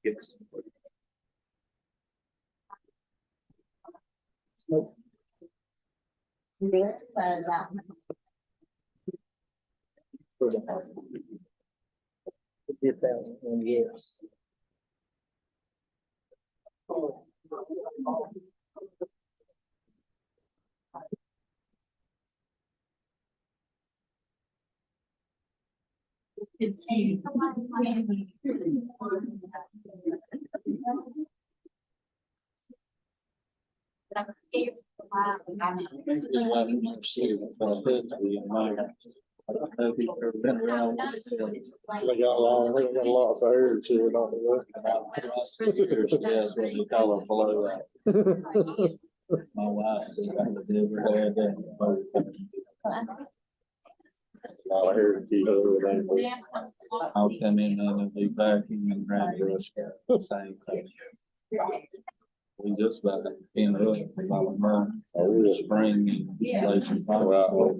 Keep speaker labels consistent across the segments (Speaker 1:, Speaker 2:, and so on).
Speaker 1: Yes. Been around. They got a lot of hair shit on the way. That's what you call a blowout. My wife never had that. A lot of hair to keep over there. I'll come in and be vacuuming and grab brush. Same thing. We just about in about a month. Spring and late and all right, we're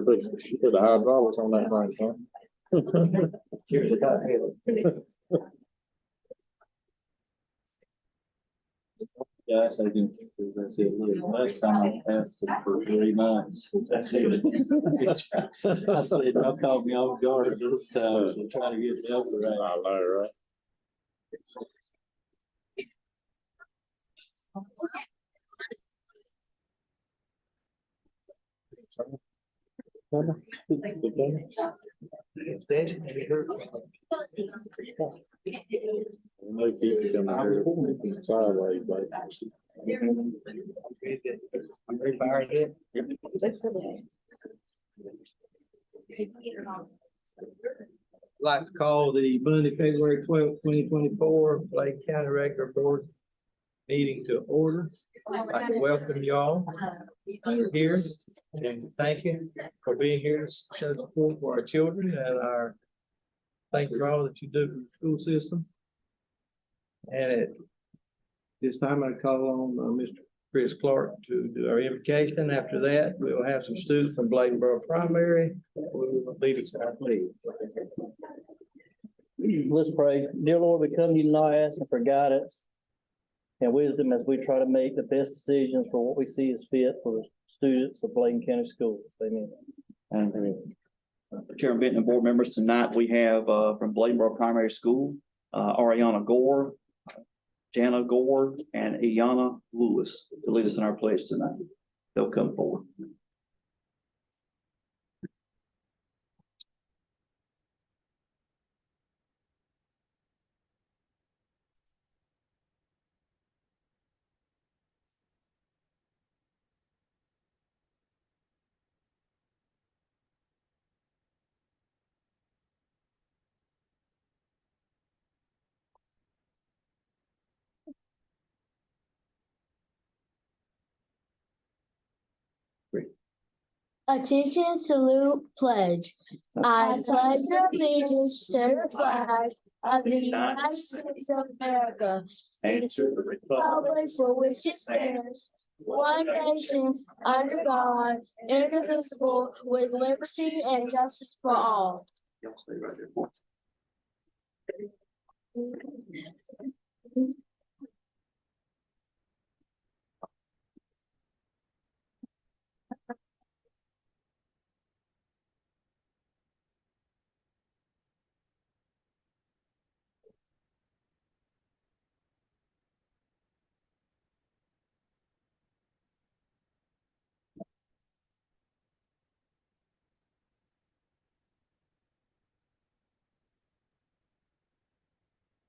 Speaker 1: put the hydraulics on that thing, huh? Yeah, I think that's it. Last time I asked him for 3 months. That's it. I said, "Don't call me off guard this time. I'm trying to get the help right." I know, right? No people coming here sideways, but. I'm very fired yet. Like to call the Monday, February 12th, 2024, Lake County Regular Board meeting to order. I'd like to welcome y'all here and thank you for being here to show support for our children and our thank you for all that you do for the school system. And at this time, I call on Mr. Chris Clark to do our invocation. After that, we'll have some students from Bladenboro Primary. We will lead us in our plea.
Speaker 2: Let's pray. Dear Lord, we come to you now asking for guidance and wisdom as we try to make the best decisions for what we see as fit for the students of Bladen County Schools. Amen.
Speaker 3: Chairman Benton and board members, tonight we have from Bladenboro Primary School, Ariana Gore, Jana Gore, and Iana Lewis to lead us in our pledge tonight. They'll come forward.
Speaker 4: Attention, salute, pledge. I pledge allegiance to the flag of the United States of America and to the republic for which it stands, one nation, under God, indivisible, with liberty and justice for all.
Speaker 3: Y'all stay right there.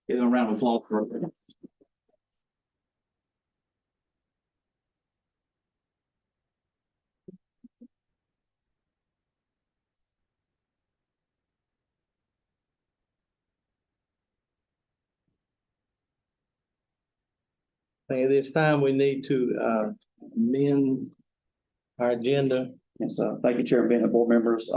Speaker 3: Give them a round of applause for her.
Speaker 1: At this time, we need to amend our agenda.
Speaker 3: Yes, thank you, Chair Bennett, board members.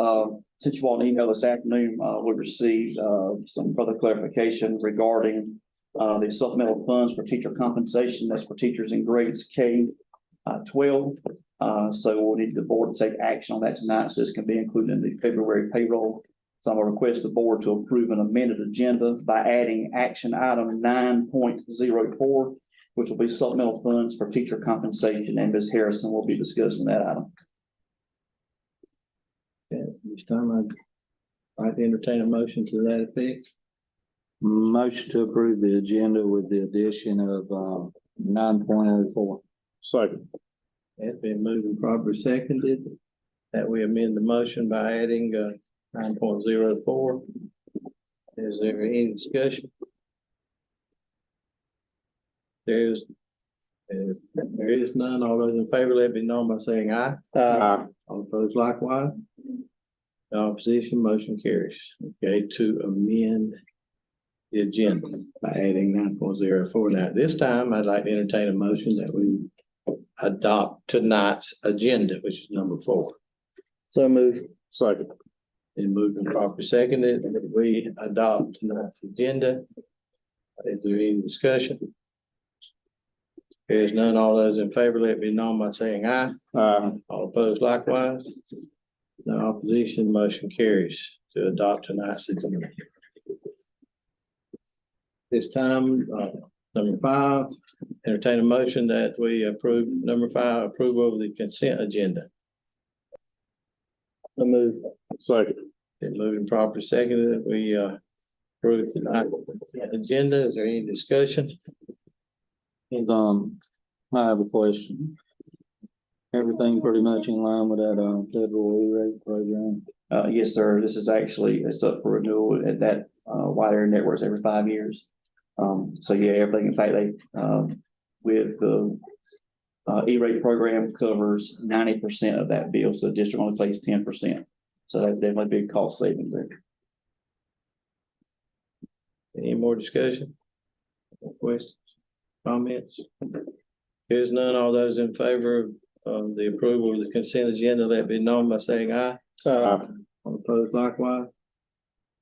Speaker 3: Since you all emailed this afternoon, we received some further clarification regarding the supplemental funds for teacher compensation. That's for teachers in grades K-12. So we'll need the board to take action on that tonight, so this can be included in the February payroll. So I'm gonna request the board to approve an amended agenda by adding action item 9.04, which will be supplemental funds for teacher compensation, and Ms. Harrison will be discussing that item.
Speaker 1: This time I'd like to entertain a motion to that effect.
Speaker 5: Motion to approve the agenda with the addition of 9.04.
Speaker 6: Second.
Speaker 1: It's been moved and properly seconded that we amend the motion by adding 9.04. Is there any discussion? There is none. All those in favor, let it be known by saying aye. All opposed likewise. No opposition, motion carries. Okay, to amend the agenda by adding 9.04. Now, this time, I'd like to entertain a motion that we adopt tonight's agenda, which is number 4.
Speaker 2: So move.
Speaker 6: Second.
Speaker 1: Then moved and properly seconded, that we adopt tonight's agenda. Is there any discussion? There's none. All those in favor, let it be known by saying aye. All opposed likewise. No opposition, motion carries to adopt tonight's agenda. This time, number 5, entertain a motion that we approve, number 5, approval of the consent agenda.
Speaker 2: So move.
Speaker 6: Second.
Speaker 1: Then moving properly seconded, that we approve tonight's agenda. Is there any discussion?
Speaker 5: I have a question. Everything pretty much in line with that federal E-rate program.
Speaker 3: Yes, sir. This is actually, it's up for renewal at that wide area networks every 5 years. So yeah, everything, in fact, they with the E-rate program covers 90% of that bill, so the district only pays 10%. So that's definitely a big cost savings there.
Speaker 1: Any more discussion? Questions, comments? Here's none. All those in favor of the approval of the consent agenda, let it be known by saying aye. All opposed likewise.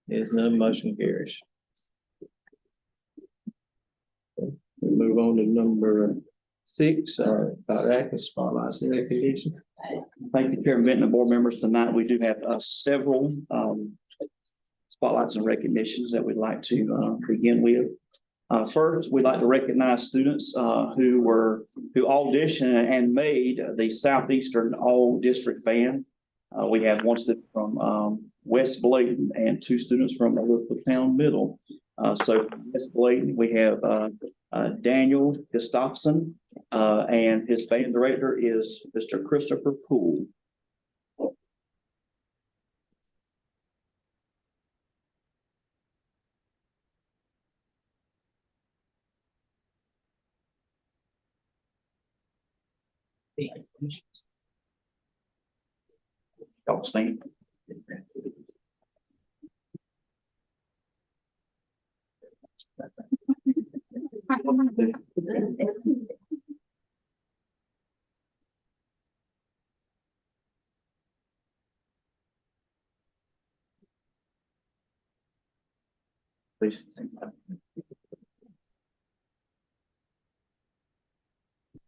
Speaker 1: Here's none, motion carries. We move on to number 6, about active spotlights and recognition.
Speaker 3: Thank you, Chairman Benton and board members. Tonight, we do have several spotlights and recognitions that we'd like to begin with. First, we'd like to recognize students who auditioned and made the Southeastern All-District Band. We have one student from West Bladen and 2 students from Elizabethtown Middle. So from West Bladen, we have Daniel Gustafson, and his band director is Mr. Christopher Poole. Y'all stand.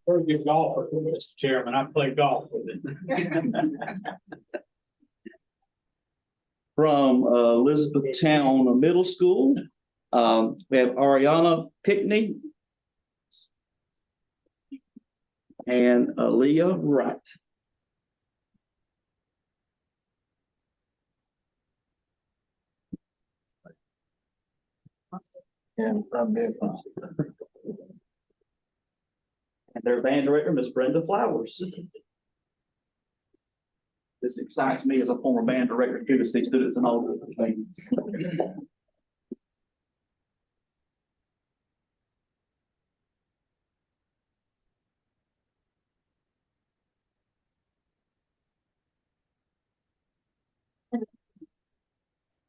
Speaker 6: Very good golfer, Mr. Chairman. I play golf with him.
Speaker 3: From Elizabethtown Middle School, we have Ariana Pickney and Aaliyah Wright.
Speaker 5: And I'm there.
Speaker 3: And their band director, Miss Brenda Flowers. This excites me as a former band director too, to see students and all the things.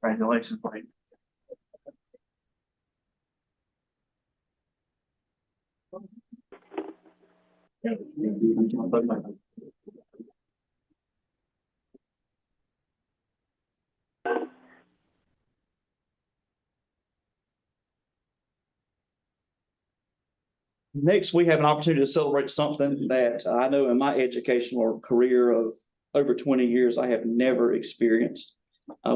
Speaker 3: Congratulations, Blake. Next, we have an opportunity to celebrate something that I know in my educational career of over 20 years, I have never experienced.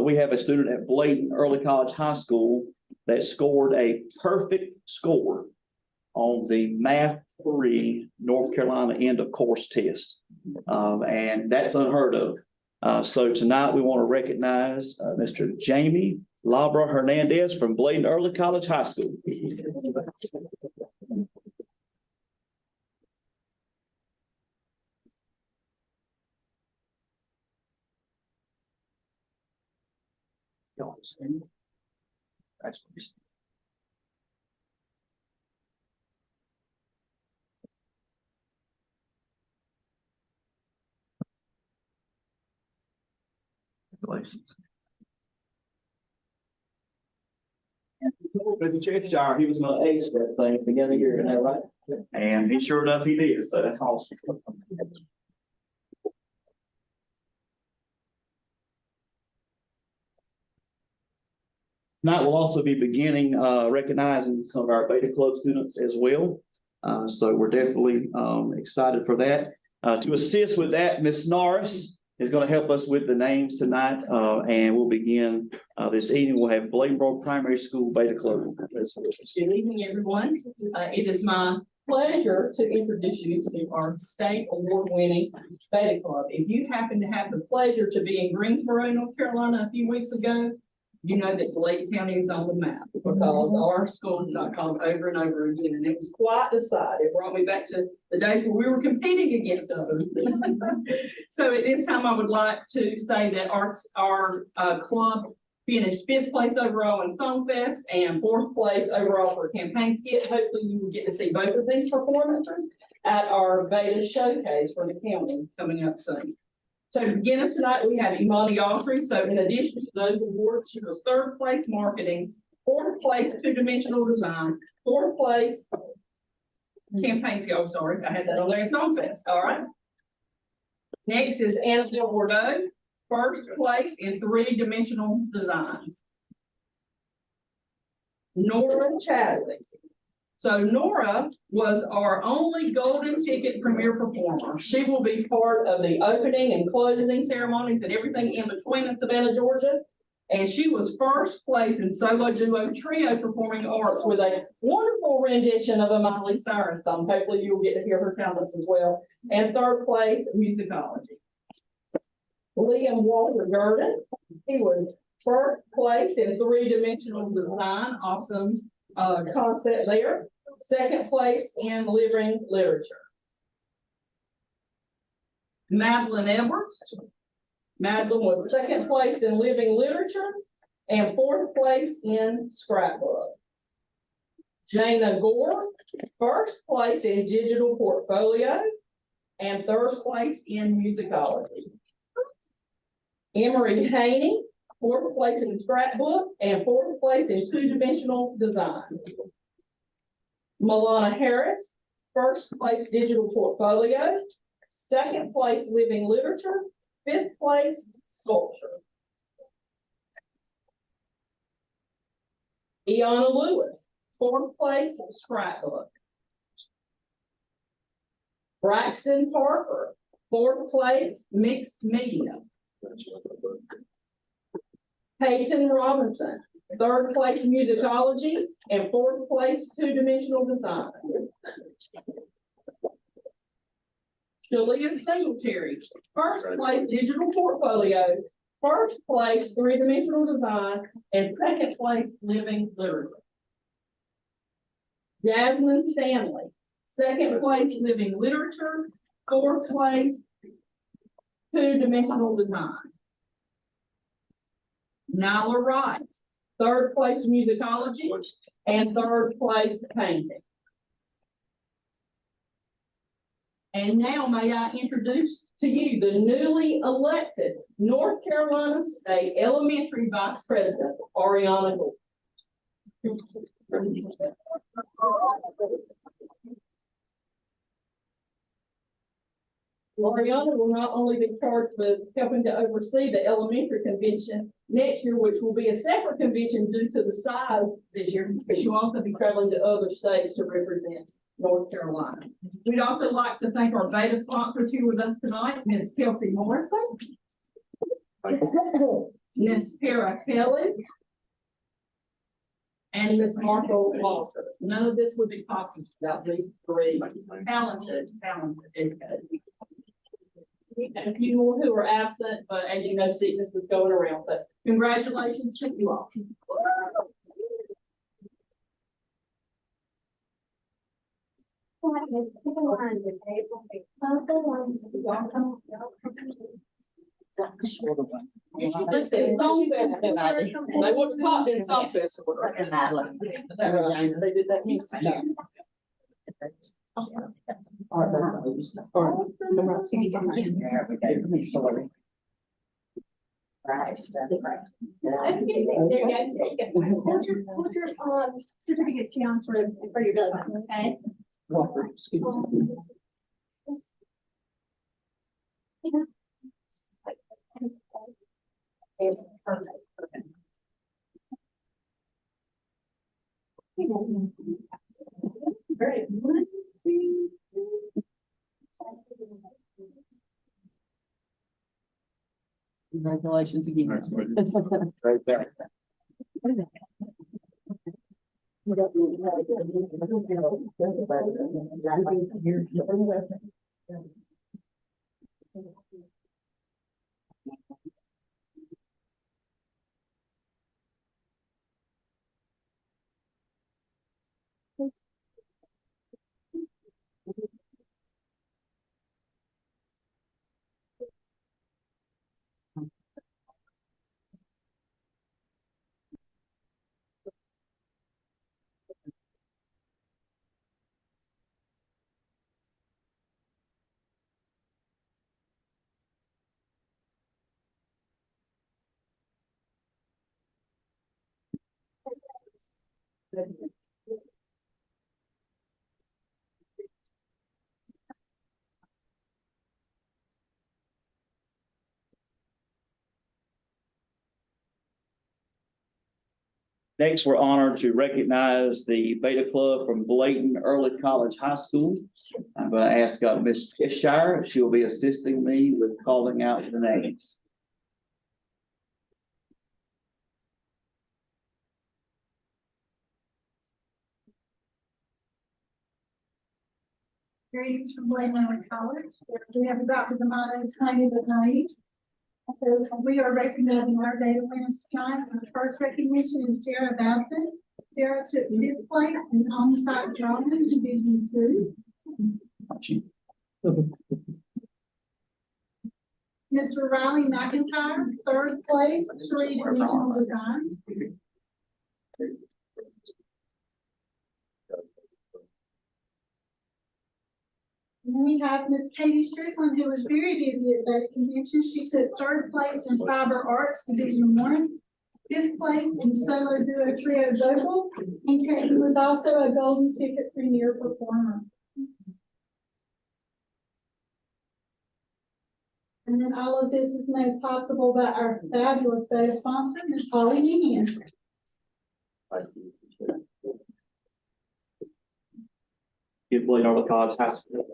Speaker 3: We have a student at Bladen Early College High School that scored a perfect score on the Math 3 North Carolina end of course test. And that's unheard of. So tonight we want to recognize Mr. Jamie Labra Hernandez from Bladen Early College High School. Congratulations. For the Cheshire, he was going to ace that thing at the beginning of the year, isn't that right? And he sure enough, he did, so that's awesome. Tonight we'll also be beginning recognizing some of our Beta Club students as well. So we're definitely excited for that. To assist with that, Ms. Norris is going to help us with the names tonight, and we'll begin this evening. We'll have Bladenboro Primary School Beta Club.
Speaker 7: Good evening, everyone. It is my pleasure to introduce you to our state award-winning Beta Club. If you happen to have the pleasure to be in Greensboro, North Carolina a few weeks ago, you know that Lake County is on the map because all of our schools got called over and over again, and it was quite the sight. It brought me back to the days where we were competing against others. So at this time, I would like to say that our club finished 5th place overall in Songfest and 4th place overall for campaign skit. Hopefully you will get to see both of these performances at our Beta Showcase for the county coming up soon. So to begin us tonight, we have Imani Autry. So in addition to those awards, she was 3rd place marketing, 4th place two-dimensional design, 4th place campaign skill. Sorry, I had that on there in Songfest. All right. Next is Annabelle Bordeaux, 1st place in 3-dimensional design. Nora Chadley. So Nora was our only golden ticket premier performer. She will be part of the opening and closing ceremonies and everything in between in Savannah, Georgia. And she was 1st place in solo duo trio performing arts with a wonderful rendition of a Miley Cyrus song. Hopefully you'll get to hear her talents as well. And 3rd place musicology. Liam Walter Gurdon, he was 1st place in 3-dimensional design. Awesome concept there. 2nd place in living literature. Madeline Edwards. Madeline was 2nd place in living literature and 4th place in scrapbook. Jana Gore, 1st place in digital portfolio and 3rd place in musicology. Emery Haney, 4th place in scrapbook and 4th place in 2-dimensional design. Milana Harris, 1st place digital portfolio, 2nd place living literature, 5th place sculpture. Iana Lewis, fourth place, scrapbook. Braxton Parker, fourth place, mixed media. Peyton Robinson, third place, musicology, and fourth place, two-dimensional design. Julia Singletary, first place, digital portfolio, first place, three-dimensional design, and second place, living literature. Jasmine Stanley, second place, living literature, fourth place, two-dimensional design. Nyla Wright, third place, musicology, and third place, painting. And now may I introduce to you the newly elected North Carolina State Elementary Vice President, Ariana Gore. Ariana will not only be charged with helping to oversee the elementary convention next year, which will be a separate convention due to the size this year, but she will also be traveling to other states to represent North Carolina. We'd also like to thank our beta sponsors here with us tonight, Ms. Kelsey Morrison, Ms. Kara Kelly, and Ms. Martha Walter. None of this would be possible without these three talented educators. And a few more who are absent, but as you know, sickness is going around. So congratulations to you all. Listen, Song Festival, they would have popped in Song Festival. They did that music.
Speaker 4: Hold your certificates down for your deadline, okay?
Speaker 7: Great. Congratulations again.
Speaker 3: Right there. Next, we're honored to recognize the Beta Club from Bladen Early College High School. I'm going to ask Ms. Cheshire if she will be assisting me with calling out the names.
Speaker 8: Greetings from Bladen Early College. We have adopted the motto "Tiny but Naive." So we are recognizing our data winners tonight. The first recognition is Jared Babson. Jared took 5th place in on-site drawing Division 2. Mr. Riley McIntyre, 3rd place, 3-dimensional design. And then we have Miss Katie Strickland, who was very busy at that convention. She took 3rd place in Fiber Arts Division 1, 5th place in solo duo trio vocals, and Katie was also a golden ticket premier performer. And then all of this is made possible by our fabulous data sponsor, Ms. Holly Meehan.
Speaker 3: Thank you. give Blaine Arbor College High School.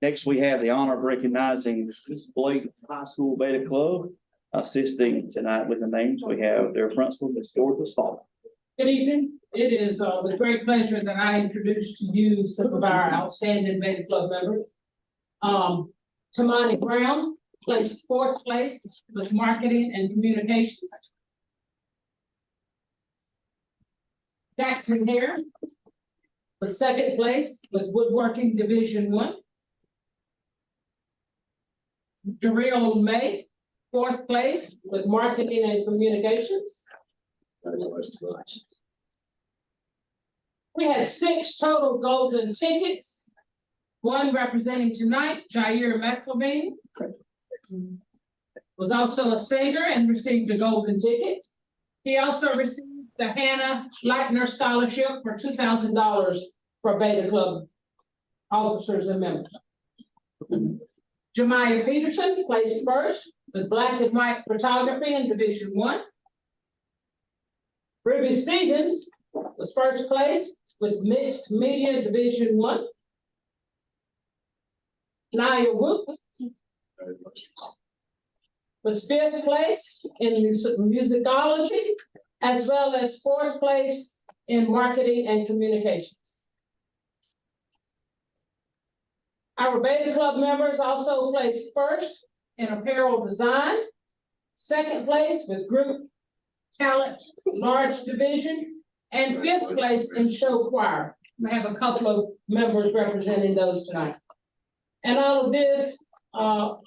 Speaker 3: Next, we have the honor of recognizing Blake High School Beta Club. Assisting tonight with the names, we have their principal, Ms. Dorothy Spaulding.
Speaker 9: Good evening. It is with great pleasure that I introduce to you some of our outstanding Beta Club members. Tamani Brown placed fourth place with marketing and communications. Jackson Hare was second place with woodworking Division I. Jarrell May, fourth place with marketing and communications. We had 6 total golden tickets. One representing tonight, Jair McLevine. Was also a singer and received a golden ticket. He also received the Hannah Leitner Scholarship for $2,000 for Beta Club officers and members. Jemiah Peterson placed first with black and white photography in Division I. Ruby Stevens was first place with mixed media Division I. Nia Wood was fifth place in musicology, as well as fourth place in marketing and communications. Our Beta Club members also placed first in apparel design, second place with group talent, large division, and fifth place in show choir. We have a couple of members representing those tonight. And all of this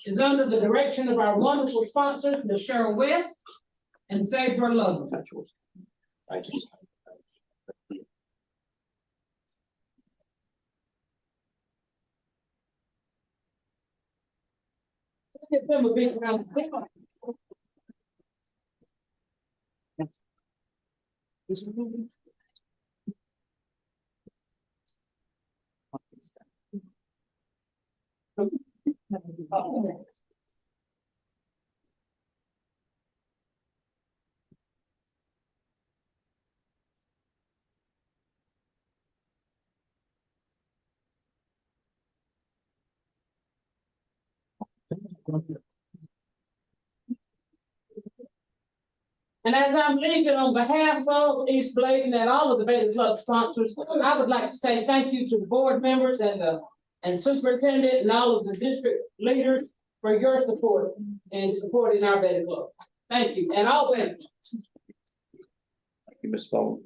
Speaker 9: is under the direction of our wonderful sponsors, Ms. Cheryl West and Save Her Love.
Speaker 3: Thank you.
Speaker 9: Let's give them a big round of applause. And as I'm leaving, on behalf of East Bladen and all of the Beta Club sponsors, I would like to say thank you to the board members and superintendent and all of the district leaders for your support and supporting our Beta Club. Thank you, and all women.
Speaker 3: Thank you, Ms. Spaulding.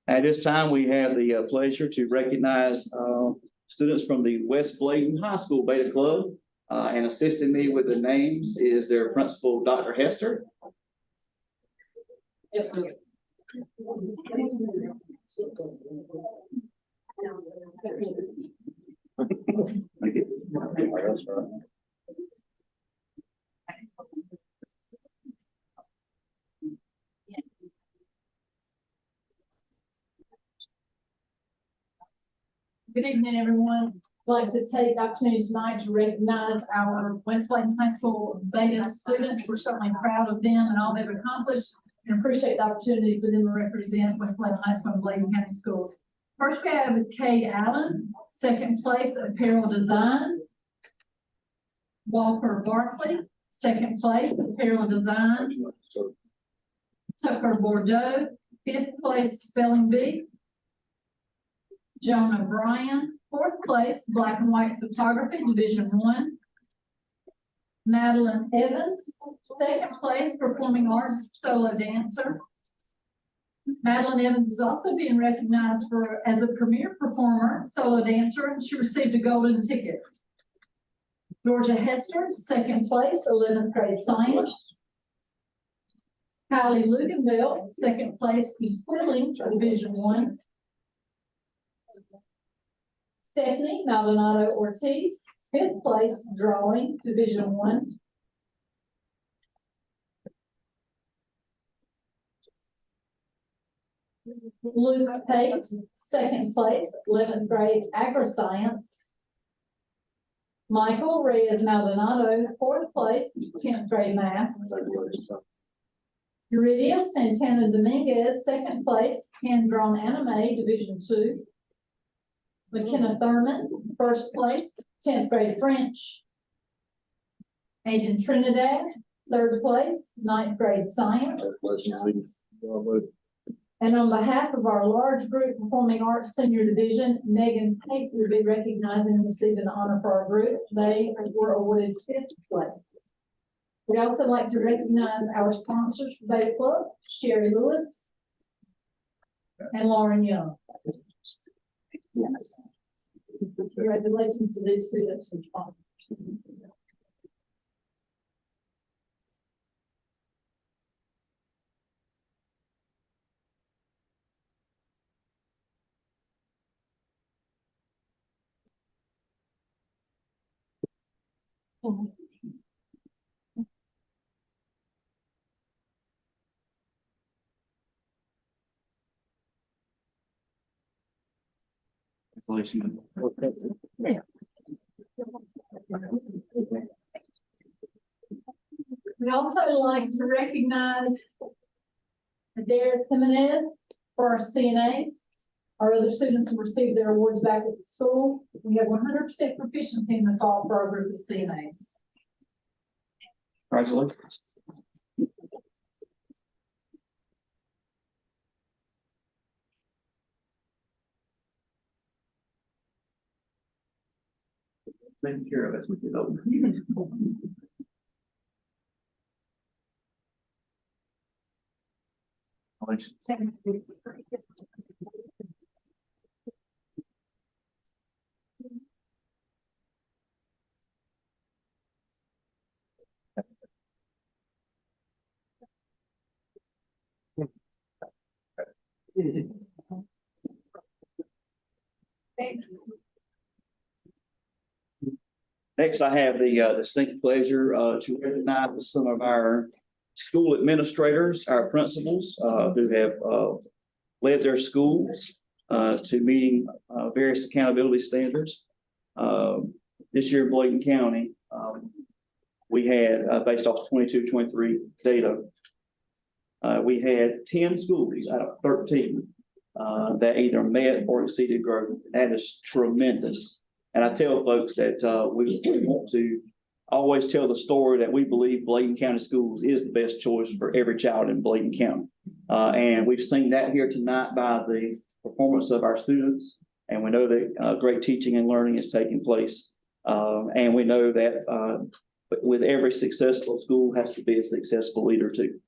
Speaker 3: At this time, we have the pleasure to recognize students from the West Bladen High School Beta Club. And assisting me with the names is their principal, Dr. Hester.
Speaker 8: Good evening, everyone. I'd like to take the opportunity tonight to recognize our West Bladen High School Beta students. We're certainly proud of them and all they've accomplished and appreciate the opportunity for them to represent West Bladen High School and Bladen County Schools. First, we have Kay Allen, second place, apparel design. Walker Barkley, second place, apparel design. Tucker Bordeaux, fifth place, spelling bee. Jonah Bryan, fourth place, black and white photography, Division I. Madeline Evans, second place, performing arts, solo dancer. Madeline Evans is also being recognized as a premier performer, solo dancer, and she received a golden ticket. Georgia Hester, second place, 11th grade science. Kylie Luganville, second place in quilling, Division I. Stephanie Maldonado Ortiz, fifth place, drawing, Division I. Luke Pate, second place, 11th grade agri-science. Michael Reyes Maldonado, fourth place, 10th grade math. Yuridia Santana Dominguez, second place, hand-drawn anime, Division II. McKenna Thurman, first place, 10th grade French. Aiden Trinidad, third place, 9th grade science. And on behalf of our large group Performing Arts Senior Division, Megan Pate will be recognized and receiving the honor for our group. They were awarded fifth place. We'd also like to recognize our sponsors for Beta Club, Sherry Lewis and Lauren Young. Congratulations to these students and sponsors. We'd also like to recognize Darius Jimenez for our CNAs. Our other students have received their awards back at the school. We have 100% proficiency in the fall for our group of CNAs.
Speaker 3: Congratulations. Taking care of as we get older. Next, I have the distinct pleasure to recognize some of our school administrators, our principals who have led their schools to meeting various accountability standards. This year in Bladen County, we had, based off 22-23 data, we had 10 schools out of 13 that either met or exceeded growth. That is tremendous. And I tell folks that we want to always tell the story that we believe Bladen County Schools is the best choice for every child in Bladen County. And we've seen that here tonight by the performance of our students. And we know that great teaching and learning is taking place. And we know that with every successful school has to be a successful leader too.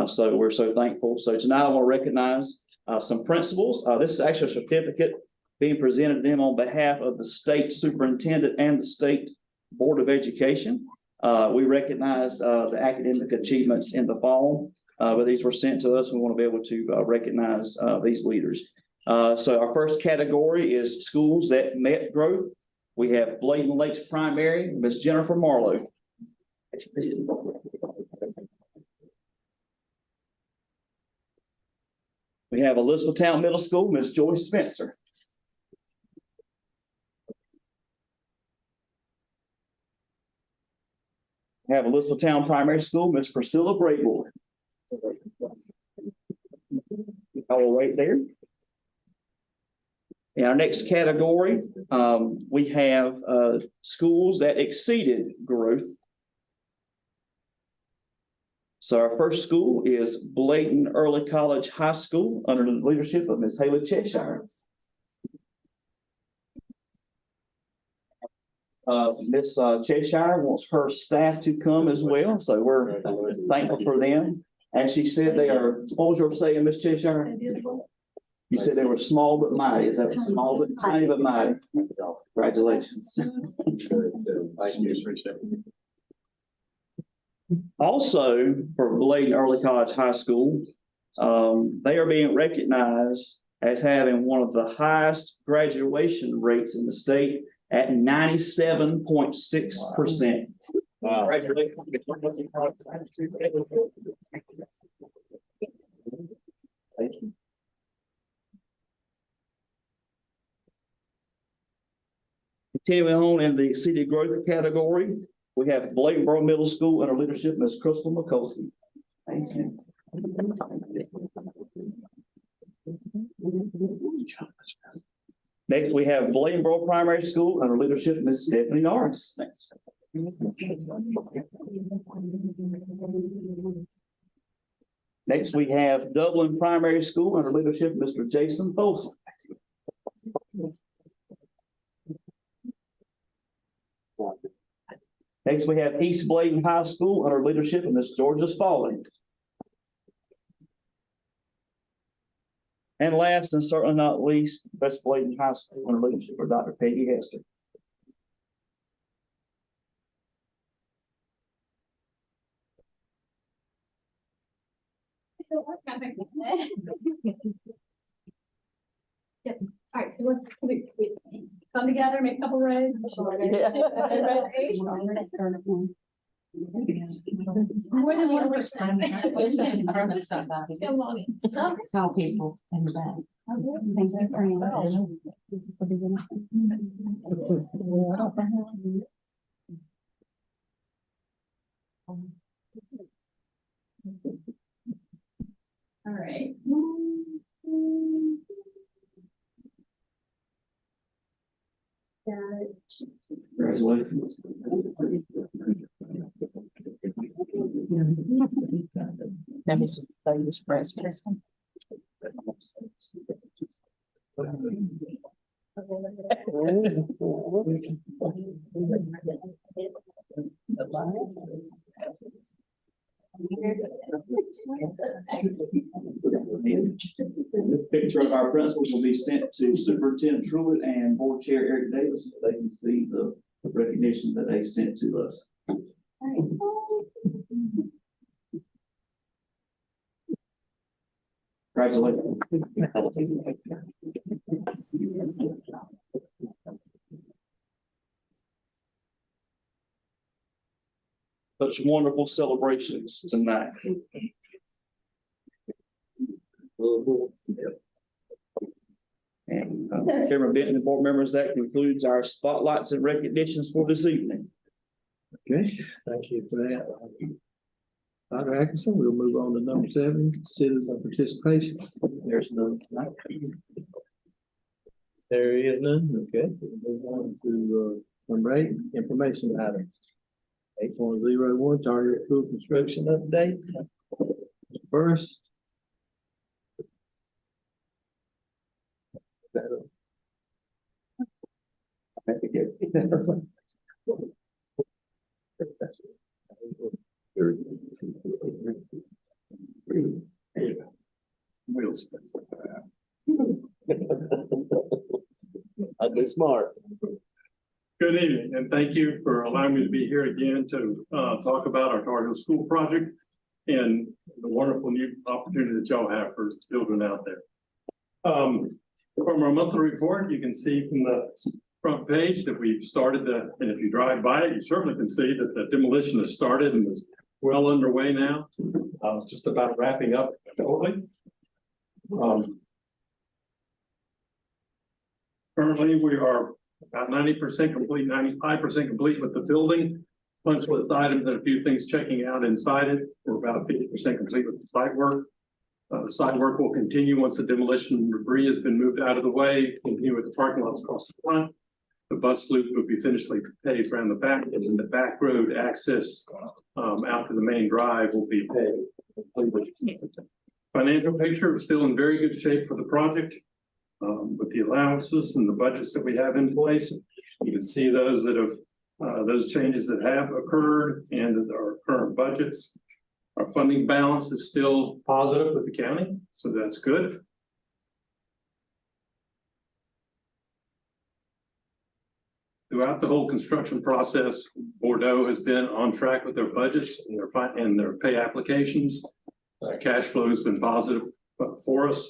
Speaker 3: So we're so thankful. So tonight I want to recognize some principals. This is actually a certificate being presented to them on behalf of the state superintendent and the state board of education. We recognized the academic achievements in the fall, but these were sent to us. We want to be able to recognize these leaders. So our first category is schools that met growth. We have Bladen Lakes Primary, Miss Jennifer Marlowe. We have Elizabethtown Middle School, Miss Joyce Spencer. We have Elizabethtown Primary School, Miss Priscilla Braymore. All right there. In our next category, we have schools that exceeded growth. So our first school is Bladen Early College High School under the leadership of Ms. Haley Cheshire. Ms. Cheshire wants her staff to come as well, so we're thankful for them. And she said they are, what was your saying, Ms. Cheshire? You said they were small but mighty. Is that small but tiny but mighty? Congratulations. Also, for Bladen Early College High School, they are being recognized as having one of the highest graduation rates in the state at 97.6%.
Speaker 1: Wow.
Speaker 3: Thank you. Continuing on in the city growth category, we have Bladenboro Middle School under leadership Ms. Crystal McCoskey. Thank you. Next, we have Bladenboro Primary School under leadership Ms. Stephanie Norris. Next. Next, we have Dublin Primary School under leadership Mr. Jason Folsom. Next, we have East Bladen High School under leadership of Ms. Georgia Spalding. And last and certainly not least, West Bladen High School under leadership of Dr. Peggy Hester.
Speaker 8: Yep. All right, so let's come together, make a couple rows. More than one person.
Speaker 10: Tell people in the back. Thank you very
Speaker 7: All right.
Speaker 3: Congratulations.
Speaker 10: Let me see, this press person.
Speaker 3: This picture of our principals will be sent to Superintendent Truitt and Board Chair Eric Davis, so they can see the recognition that they sent to us. Congratulations. Such wonderful celebrations tonight. And Chairman Benton and board members, that concludes our spotlights and recognitions for this evening.
Speaker 1: Okay, thank you for that. Dr. Atkinson, we'll move on to number 7, citizen participation.
Speaker 3: There's none tonight.
Speaker 1: There is none, okay. We'll move on to number 8, information items. 8101, target school construction update. First. I'd be smart.
Speaker 11: Good evening, and thank you for allowing me to be here again to talk about our Tar Heel School project and the wonderful new opportunity that y'all have for children out there. From our monthly report, you can see from the front page that we've started and if you drive by it, you certainly can see that the demolition has started and is well underway now. It's just about wrapping up shortly. Currently, we are about 90% complete, 95% complete with the building. Punch list items and a few things checking out inside it. We're about 50% complete with the site work. The site work will continue once the demolition debris has been moved out of the way, continue with the parking lots across the front. The bus loop will be finished paved around the back, and then the back road access out to the main drive will be paved. Financial picture is still in very good shape for the project. With the allowances and the budgets that we have in place, you can see those changes that have occurred and our current budgets. Our funding balance is still positive with the county, so that's good. Throughout the whole construction process, Bordeaux has been on track with their budgets and their pay applications. Cash flow has been positive for us.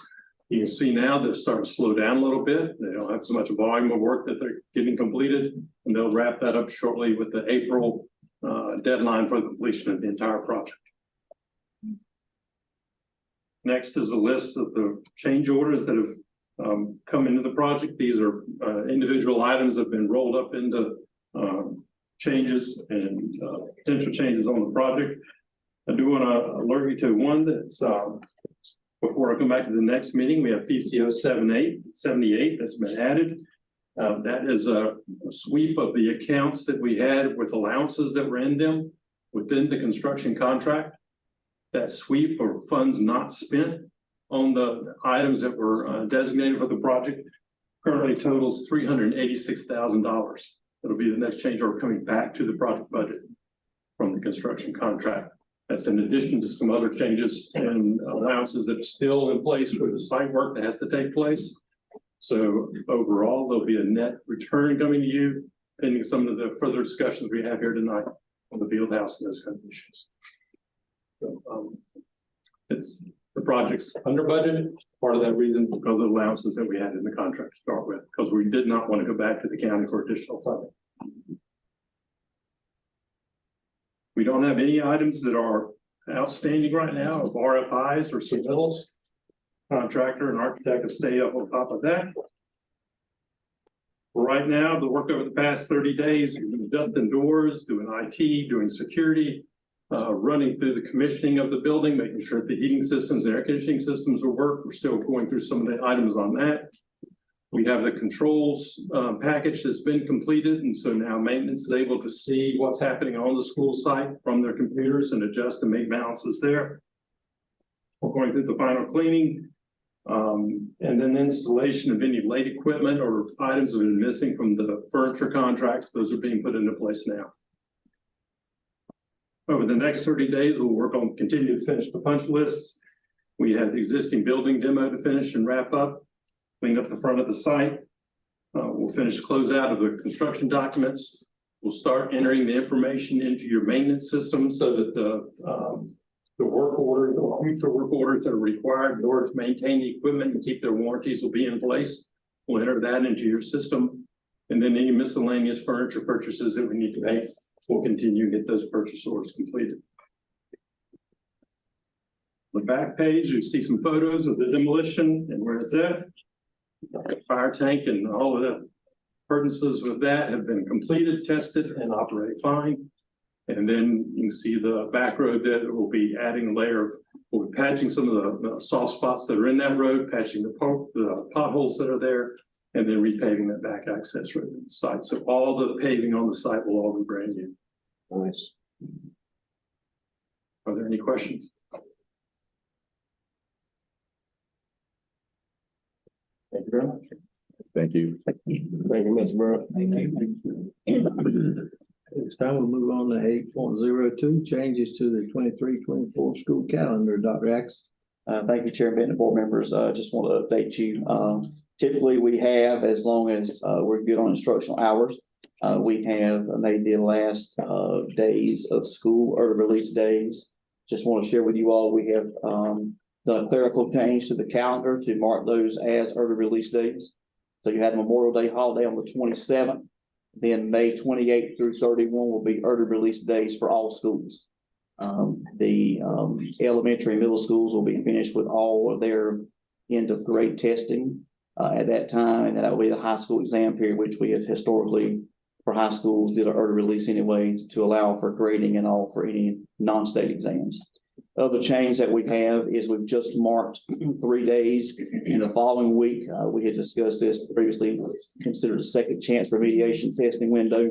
Speaker 11: You can see now they're starting to slow down a little bit. They don't have so much volume of work that they're getting completed, and they'll wrap that up shortly with the April deadline for the completion of the entire project. Next is a list of the change orders that have come into the project. These are individual items that have been rolled up into changes and potential changes on the project. I do want to alert you to one that's before I come back to the next meeting. We have PCO 78 that's been added. That is a sweep of the accounts that we had with allowances that were in them within the construction contract. That sweep or funds not spent on the items that were designated for the project currently totals $386,000. That'll be the next change order coming back to the project budget from the construction contract. That's in addition to some other changes and allowances that are still in place for the site work that has to take place. So overall, there'll be a net return coming to you, pending some of the further discussions we have here tonight on the field house and those kind of issues. So, it's the project's under budget. Part of that reason because of the allowances that we had in the contract to start with, because we did not want to go back to the county for additional funding. We don't have any items that are outstanding right now of RFIs or submittals. Contractor and architect have stayed up on top of that. Right now, the work over the past 30 days, we've been dusting doors, doing IT, doing security, running through the commissioning of the building, making sure that the heating systems and air conditioning systems will work. We're still going through some of the items on that. We have the controls package that's been completed, and so now maintenance is able to see what's happening on the school site from their computers and adjust and make balances there. We're going through the final cleaning, and then installation of any late equipment or items that have been missing from the furniture contracts. Those are being put into place now. Over the next 30 days, we'll work on continue to finish the punch lists. We have the existing building demo to finish and wrap up. Clean up the front of the site. We'll finish closeout of the construction documents. We'll start entering the information into your maintenance system so that the work orders or future work orders that are required in order to maintain the equipment and keep their warranties will be in place. We'll enter that into your system. And then any miscellaneous furniture purchases that we need to make, we'll continue to get those purchase orders completed. On the back page, you see some photos of the demolition and where it's at. The fire tank and all of the purchases with that have been completed, tested, and operate fine. And then you can see the back road that will be adding a layer of, we'll be patching some of the soft spots that are in that road, patching the potholes that are there, and then repaving that back access road to the site. So all the paving on the site will all be brand new.
Speaker 2: Nice.
Speaker 11: Are there any questions?
Speaker 2: Thank you very much.
Speaker 5: Thank you.
Speaker 2: Thank you, Mr. Burrow.
Speaker 1: It's time we'll move on to 8.02, changes to the 23-24 school calendar. Dr. Axe.
Speaker 3: Thank you, Chair Benton, board members. Just want to update you. Typically, we have, as long as we're good on instructional hours, we have made the last days of school early release days. Just want to share with you all, we have done a clerical change to the calendar to mark those as early release days. So you had Memorial Day holiday on the 27th. Then May 28th through 31 will be early release days for all schools. The elementary and middle schools will be finished with all of their end of grade testing at that time, and that will be the high school exam period, which we have historically for high schools did an early release anyways to allow for grading and all for any non-state exams. Other change that we have is we've just marked 3 days in the following week. We had discussed this previously. It's considered a second chance remediation testing window.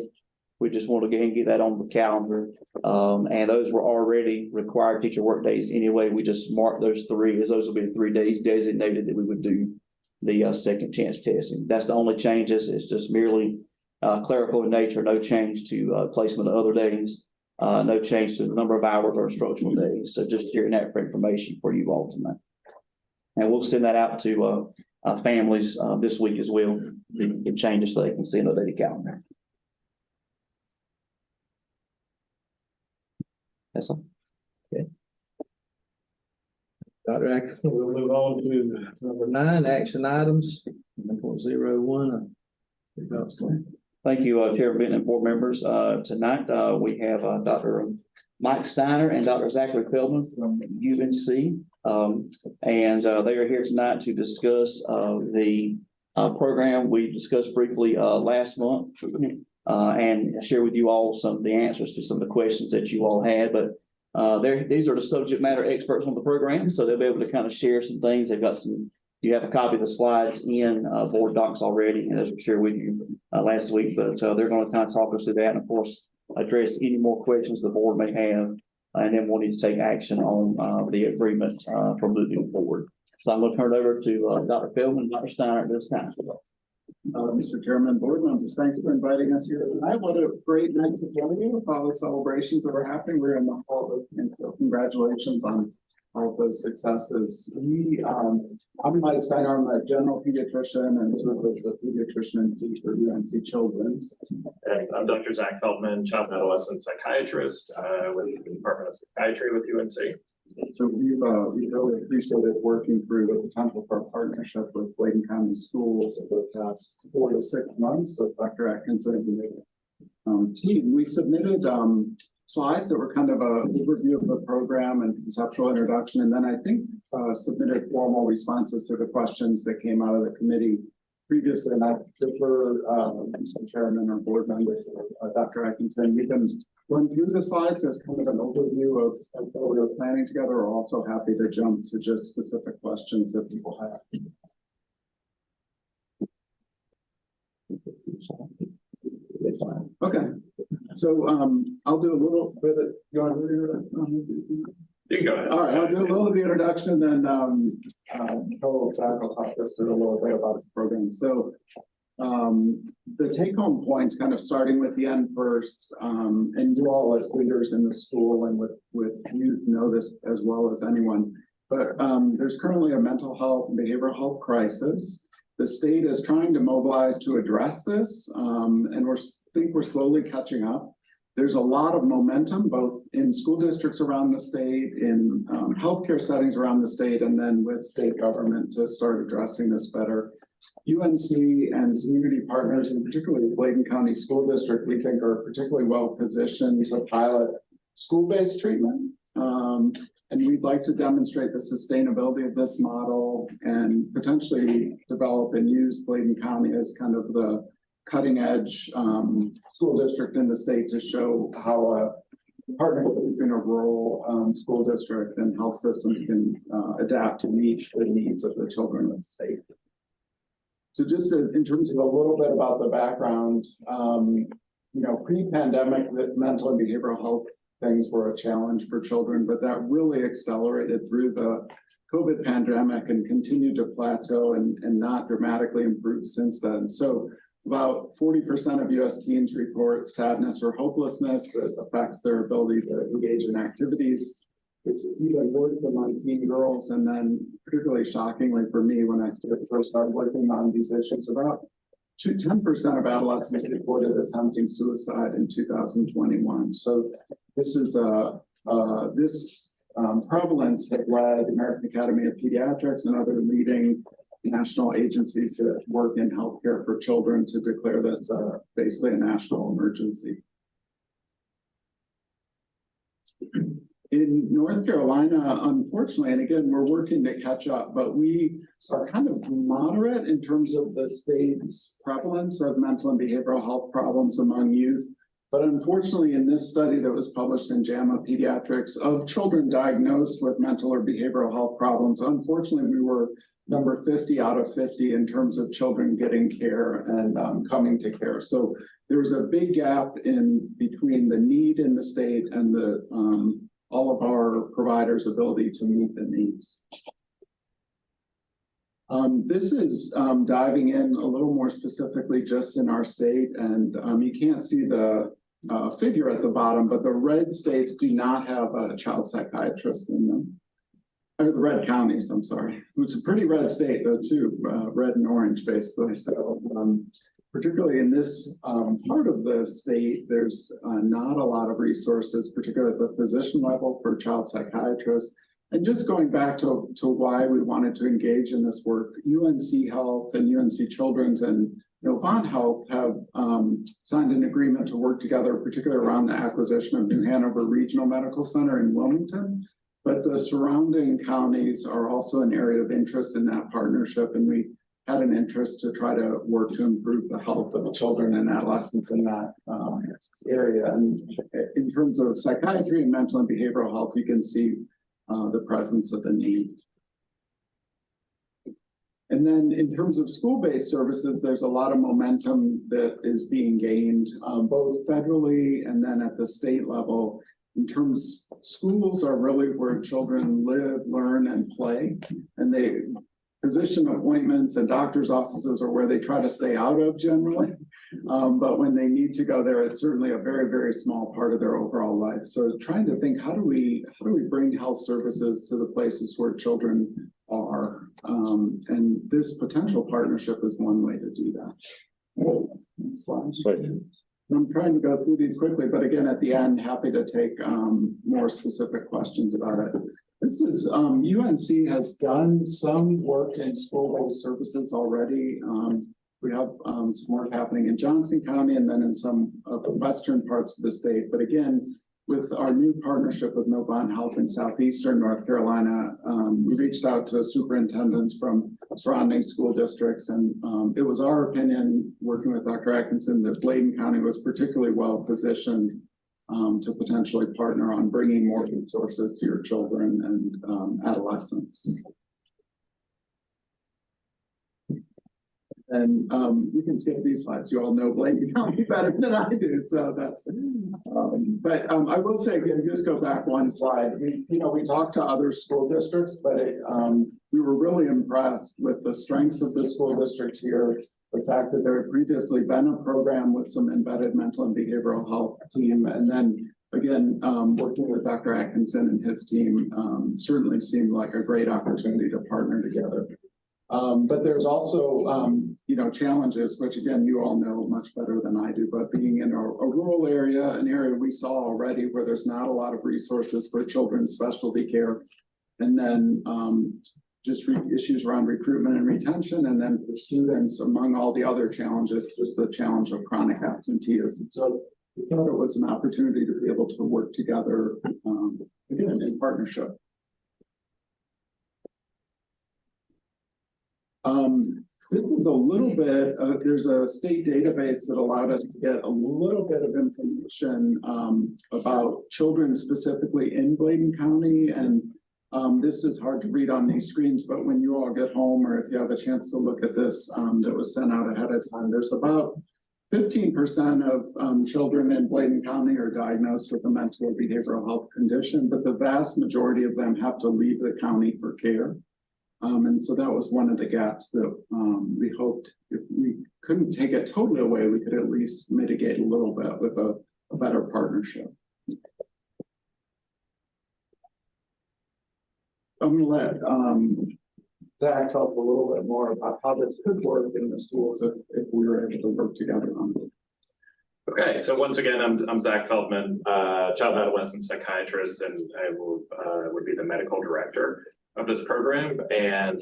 Speaker 3: We just want to go ahead and get that on the calendar. And those were already required teacher work days anyway. We just marked those 3 as those will be the 3 days designated that we would do the second chance testing. That's the only changes. It's just merely clerical in nature, no change to placement of other days. No change to the number of hours or instructional days. So just sharing that for information for you all tonight. And we'll send that out to families this week as well. The changes so they can see in the daily calendar. That's all.
Speaker 1: Dr. Atkinson, we'll move on to number 9, action items, 9.01.
Speaker 3: Thank you, Chair Benton and board members. Tonight, we have Dr. Mike Steiner and Dr. Zachary Feldman from UNC. And they are here tonight to discuss the program we discussed briefly last month and share with you all some of the answers to some of the questions that you all had. But these are the subject matter experts on the program, so they'll be able to kind of share some things. They've got some. You have a copy of the slides in board docs already, and as we shared with you last week. But they're going to kind of talk us through that, and of course, address any more questions the board may have, and then we'll need to take action on the agreement for moving forward. So I'm going to turn it over to Dr. Feldman and Dr. Steiner at this time.
Speaker 12: Mr. Chairman, board members, thanks for inviting us here tonight. What a great night to join you with all the celebrations that are happening. We're in the hall, and so congratulations on all of those successes. I'm Mike Steiner. I'm a general pediatrician and serve as the pediatrician and for UNC Children's.
Speaker 13: And I'm Dr. Zach Feldman, child and adolescent psychiatrist with the Department of Psychiatry with UNC.
Speaker 12: So we've really appreciated working through the potential for a partnership with Bladen County Schools over the past 4 to 6 months with Dr. Atkinson and the team. We submitted slides that were kind of an overview of the program and conceptual introduction, and then I think submitted formal responses to the questions that came out of the committee previously. And I defer Mr. Chairman or board members, Dr. Atkinson. We can run through the slides as kind of an overview of what we were planning together. We're also happy to jump to just specific questions that people have. Okay, so I'll do a little bit of, you want to read it?
Speaker 13: You can go ahead.
Speaker 12: All right, I'll do a little of the introduction, then Zach will talk us through a little bit about the program. So the take-home points, kind of starting with the end first, and you all as leaders in the school and with youth know this as well as anyone, but there's currently a mental health and behavioral health crisis. The state is trying to mobilize to address this, and think we're slowly catching up. There's a lot of momentum, both in school districts around the state, in healthcare settings around the state, and then with state government to start addressing this better. UNC and community partners, and particularly Bladen County School District, we think are particularly well positioned to pilot school-based treatment. And we'd like to demonstrate the sustainability of this model and potentially develop and use Bladen County as kind of the cutting edge school district in the state to show how a partnership between a rural school district and health system can adapt to meet the needs of the children of the state. So just in terms of a little bit about the background, pre-pandemic, mental and behavioral health things were a challenge for children, but that really accelerated through the COVID pandemic and continued to plateau and not dramatically improve since then. So about 40% of US teens report sadness or hopelessness that affects their ability to engage in activities. It's even worse among teen girls, and then particularly shockingly for me, when I first started working on these issues, about 10% of adolescents reported attempting suicide in 2021. So this is this prevalence had led the American Academy of Pediatrics and other leading national agencies to work in healthcare for children to declare this basically a national emergency. In North Carolina, unfortunately, and again, we're working to catch up, but we are kind of moderate in terms of the state's prevalence of mental and behavioral health problems among youth. But unfortunately, in this study that was published in JAMA Pediatrics of children diagnosed with mental or behavioral health problems, unfortunately, we were number 50 out of 50 in terms of children getting care and coming to care. So there was a big gap in between the need in the state and the all of our providers' ability to meet the needs. This is diving in a little more specifically just in our state, and you can't see the figure at the bottom, but the red states do not have a child psychiatrist in them. Or the red counties, I'm sorry. It's a pretty red state though too, red and orange basically. So particularly in this part of the state, there's not a lot of resources, particularly at the physician level for child psychiatrists. And just going back to why we wanted to engage in this work, UNC Health and UNC Children's and Novant Health have signed an agreement to work together, particularly around the acquisition of New Hanover Regional Medical Center in Wilmington. But the surrounding counties are also an area of interest in that partnership, and we had an interest to try to work to improve the health of children and adolescents in that area. And in terms of psychiatry and mental and behavioral health, you can see the presence of the need. And then in terms of school-based services, there's a lot of momentum that is being gained both federally and then at the state level. In terms, schools are really where children live, learn, and play, and physician appointments and doctor's offices are where they try to stay out of generally. But when they need to go there, it's certainly a very, very small part of their overall life. So trying to think, how do we bring health services to the places where children are? And this potential partnership is one way to do that. Next slide. I'm trying to go through these quickly, but again, at the end, happy to take more specific questions about it. This is, UNC has done some work in school-based services already. We have some work happening in Johnson County and then in some of the western parts of the state. But again, with our new partnership with Novant Health in southeastern North Carolina, we reached out to superintendents from surrounding school districts, and it was our opinion, working with Dr. Atkinson, that Bladen County was particularly well positioned to potentially partner on bringing more resources to your children and adolescents. And you can skip these slides. You all know Bladen County better than I do, so that's. But I will say again, just go back one slide. We talked to other school districts, but we were really impressed with the strengths of the school district here. The fact that there had previously been a program with some embedded mental and behavioral health team, and then again, working with Dr. Atkinson and his team certainly seemed like a great opportunity to partner together. But there's also, challenges, which again, you all know much better than I do, but being in a rural area, an area we saw already where there's not a lot of resources for children's specialty care, and then just issues around recruitment and retention, and then for students, among all the other challenges, just the challenge of chronic absenteeism. So we thought it was an opportunity to be able to work together, again, in partnership. This is a little bit, there's a state database that allowed us to get a little bit of information about children specifically in Bladen County. And this is hard to read on these screens, but when you all get home or if you have a chance to look at this that was sent out ahead of time, there's about 15% of children in Bladen County are diagnosed with a mental or behavioral health condition, but the vast majority of them have to leave the county for care. And so that was one of the gaps that we hoped, if we couldn't take it totally away, we could at least mitigate a little bit with a better partnership. I'm gonna let Zach talk a little bit more about how this could work in the schools if we were able to work together on it.
Speaker 13: Okay, so once again, I'm Zach Feldman, child and adolescent psychiatrist, and I would be the medical director of this program. And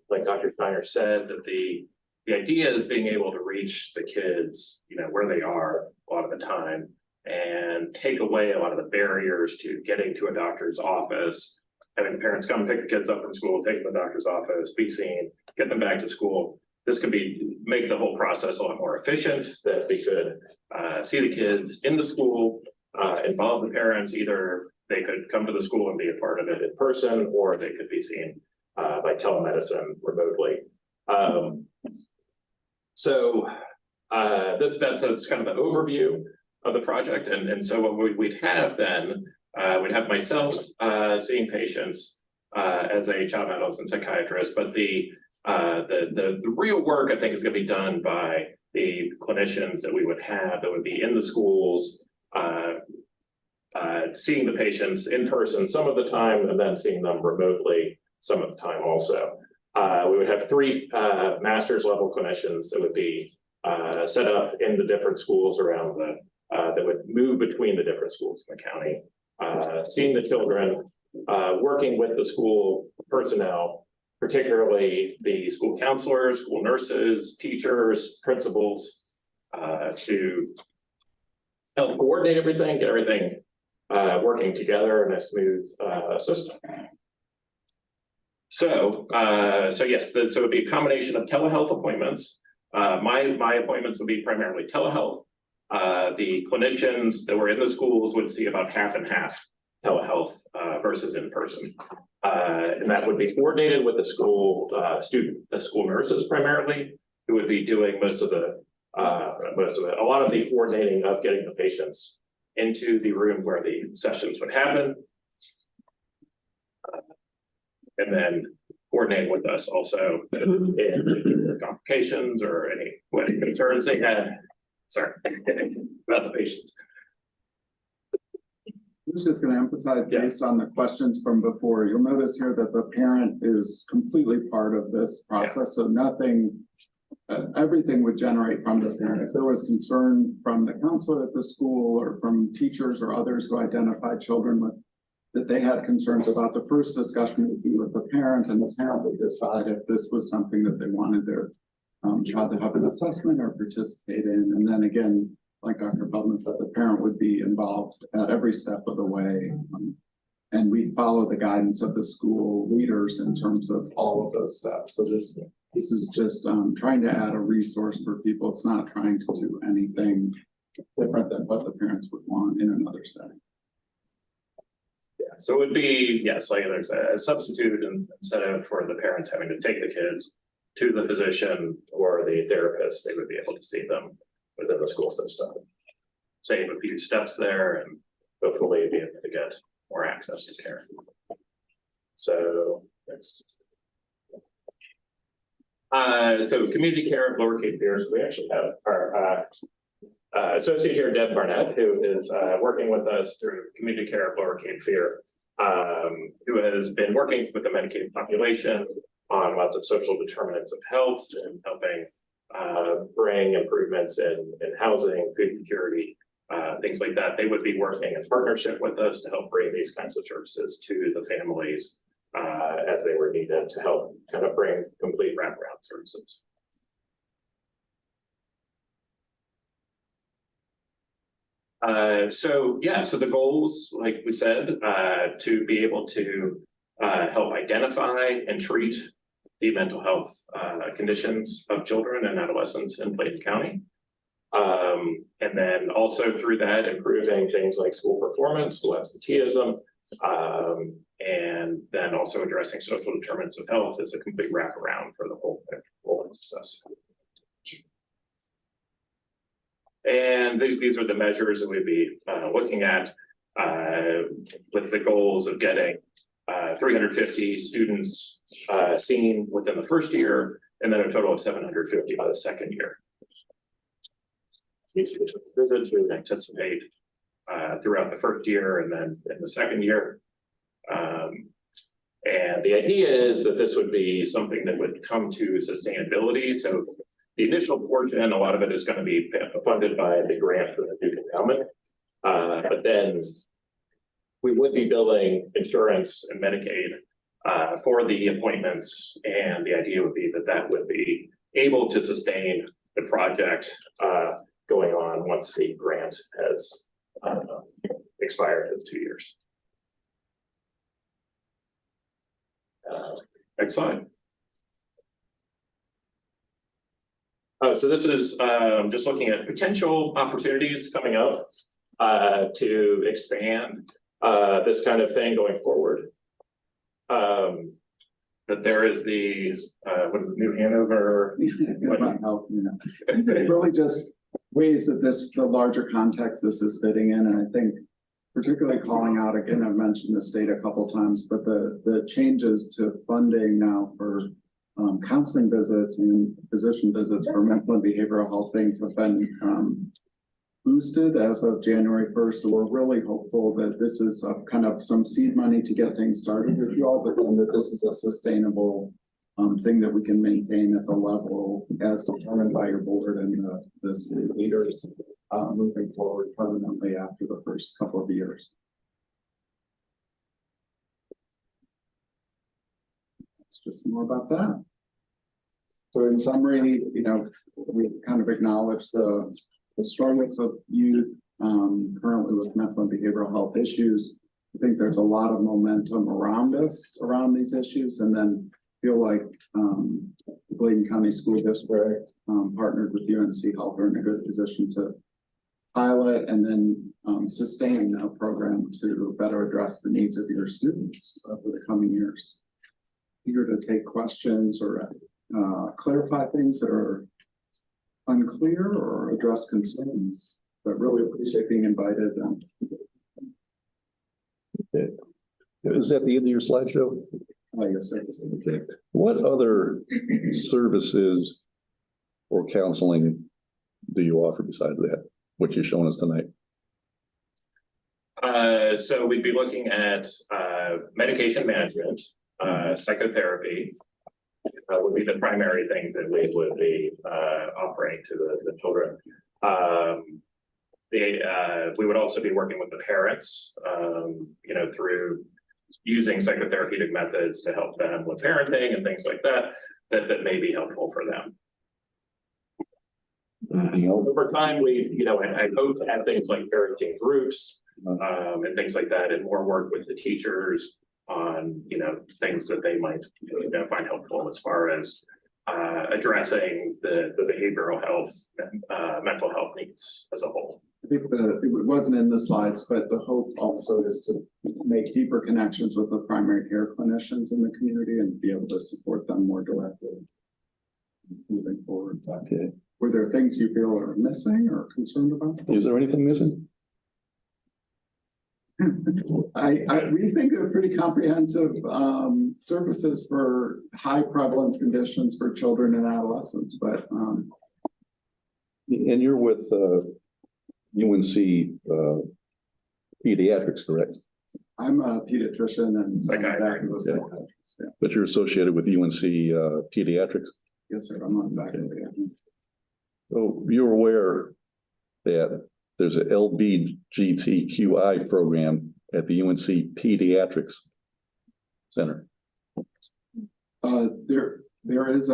Speaker 13: like Dr. Steiner said, that the idea is being able to reach the kids, where they are a lot of the time, and take away a lot of the barriers to getting to a doctor's office, having the parents come pick the kids up from school, take them to the doctor's office, be seen, get them back to school. This could make the whole process a lot more efficient, that we could see the kids in the school, involve the parents. Either they could come to the school and be a part of it in person, or they could be seen by telemedicine remotely. That's kind of an overview of the project. And so what we'd have then, we'd have myself seeing patients as a child and adolescent psychiatrist, but the The real work, I think, is gonna be done by the clinicians that we would have that would be in the schools, seeing the patients in person some of the time, and then seeing them remotely some of the time also. We would have 3 master's level clinicians that would be set up in the different schools around that would move between the different schools in the county, seeing the children, working with the school personnel, particularly the school counselors, school nurses, teachers, principals, to help coordinate everything, get everything working together in a smooth system. So yes, so it'd be a combination of telehealth appointments. My appointments would be primarily telehealth. The clinicians that were in the schools would see about half and half telehealth versus in person. And that would be coordinated with the school school nurses primarily, who would be doing a lot of the coordinating of getting the patients into the room where the sessions would happen. And then coordinating with us also in complications or any concerns they had. Sorry, about the patients.
Speaker 12: I was just going to emphasize, based on the questions from before, you'll notice here that the parent is completely part of this process. So nothing, everything would generate from the parent. If there was concern from the counselor at the school or from teachers or others who identified children with that they had concerns about, the first discussion would be with the parent, and the parent would decide if this was something that they wanted their child to have an assessment or participate in. And then again, like Dr. Feldman said, the parent would be involved at every step of the way. And we follow the guidance of the school leaders in terms of all of those steps. So this is just trying to add a resource for people. It's not trying to do anything different than what the parents would want in another setting.
Speaker 13: Yeah, so it would be, yes, like there's a substitute instead of for the parents having to take the kids to the physician or the therapist, they would be able to see them within the school system. Save a few steps there and hopefully be able to get more access to care. So that's so community care of Lower Cape Fear. So we actually have our associate here, Deb Barnett, who is working with us through community care of Lower Cape Fear, who has been working with the Medicaid population on lots of social determinants of health and helping bring improvements in housing, food security, things like that. They would be working in partnership with us to help bring these kinds of services to the families as they were needed to help kind of bring complete wraparound services. So the goals, like we said, to be able to help identify and treat the mental health conditions of children and adolescents in Bladen County. And then also through that, improving things like school performance, school absenteeism, and then also addressing social determinants of health as a complete wraparound for the whole process. And these are the measures that we'd be looking at with the goals of getting 350 students seen within the first year, and then a total of 750 by the second year. Visits we would anticipate throughout the first year and then in the second year. And the idea is that this would be something that would come to sustainability. So the initial portion, a lot of it is going to be funded by the grant for the Duke Endowment. But then we would be billing insurance and Medicaid for the appointments. And the idea would be that that would be able to sustain the project going on once the grant has expired in 2 years. Next slide. So this is just looking at potential opportunities coming up to expand this kind of thing going forward. That there is the, what is it, New Hanover?
Speaker 12: Really just ways that the larger context this is fitting in. And I think particularly calling out, again, I've mentioned the state a couple times, but the changes to funding now for counseling visits and physician visits for mental and behavioral health things have been boosted as of January 1st. So we're really hopeful that this is kind of some seed money to get things started with you all, but then that this is a sustainable thing that we can maintain at the level as determined by your board and the city leaders moving forward permanently after the first couple of years. It's just more about that. So in summary, you know, we kind of acknowledge the struggles of youth currently with mental and behavioral health issues. I think there's a lot of momentum around us around these issues, and then feel like the Bladen County School District partnered with UNC Health are in a good position to pilot and then sustain a program to better address the needs of your students for the coming years. Eager to take questions or clarify things that are unclear or address concerns, but really appreciate being invited.
Speaker 14: Okay. Is that the end of your slideshow?
Speaker 12: Yes, sir.
Speaker 14: Okay. What other services or counseling do you offer besides that, what you're showing us tonight?
Speaker 13: So we'd be looking at medication management, psychotherapy, would be the primary things that we would be offering to the children. We would also be working with the parents, you know, through using psychotherapeutic methods to help them with parenting and things like that, that may be helpful for them. Over time, we, you know, I hope to have things like parenting groups and things like that, and more work with the teachers on, you know, things that they might, you know, find helpful as far as addressing the behavioral health and mental health needs as a whole.
Speaker 12: I think it wasn't in the slides, but the hope also is to make deeper connections with the primary care clinicians in the community and be able to support them more directly moving forward.
Speaker 14: Okay.
Speaker 12: Were there things you feel are missing or concerned about?
Speaker 14: Is there anything missing?
Speaker 12: We think they're pretty comprehensive services for high prevalence conditions for children and adolescents, but
Speaker 14: And you're with UNC Pediatrics, correct?
Speaker 12: I'm a pediatrician and
Speaker 13: psychiatrist.
Speaker 12: Yeah.
Speaker 14: But you're associated with UNC Pediatrics?
Speaker 12: Yes, sir. I'm on faculty.
Speaker 14: So you're aware that there's a LGBTQI program at the UNC Pediatrics Center.
Speaker 12: There is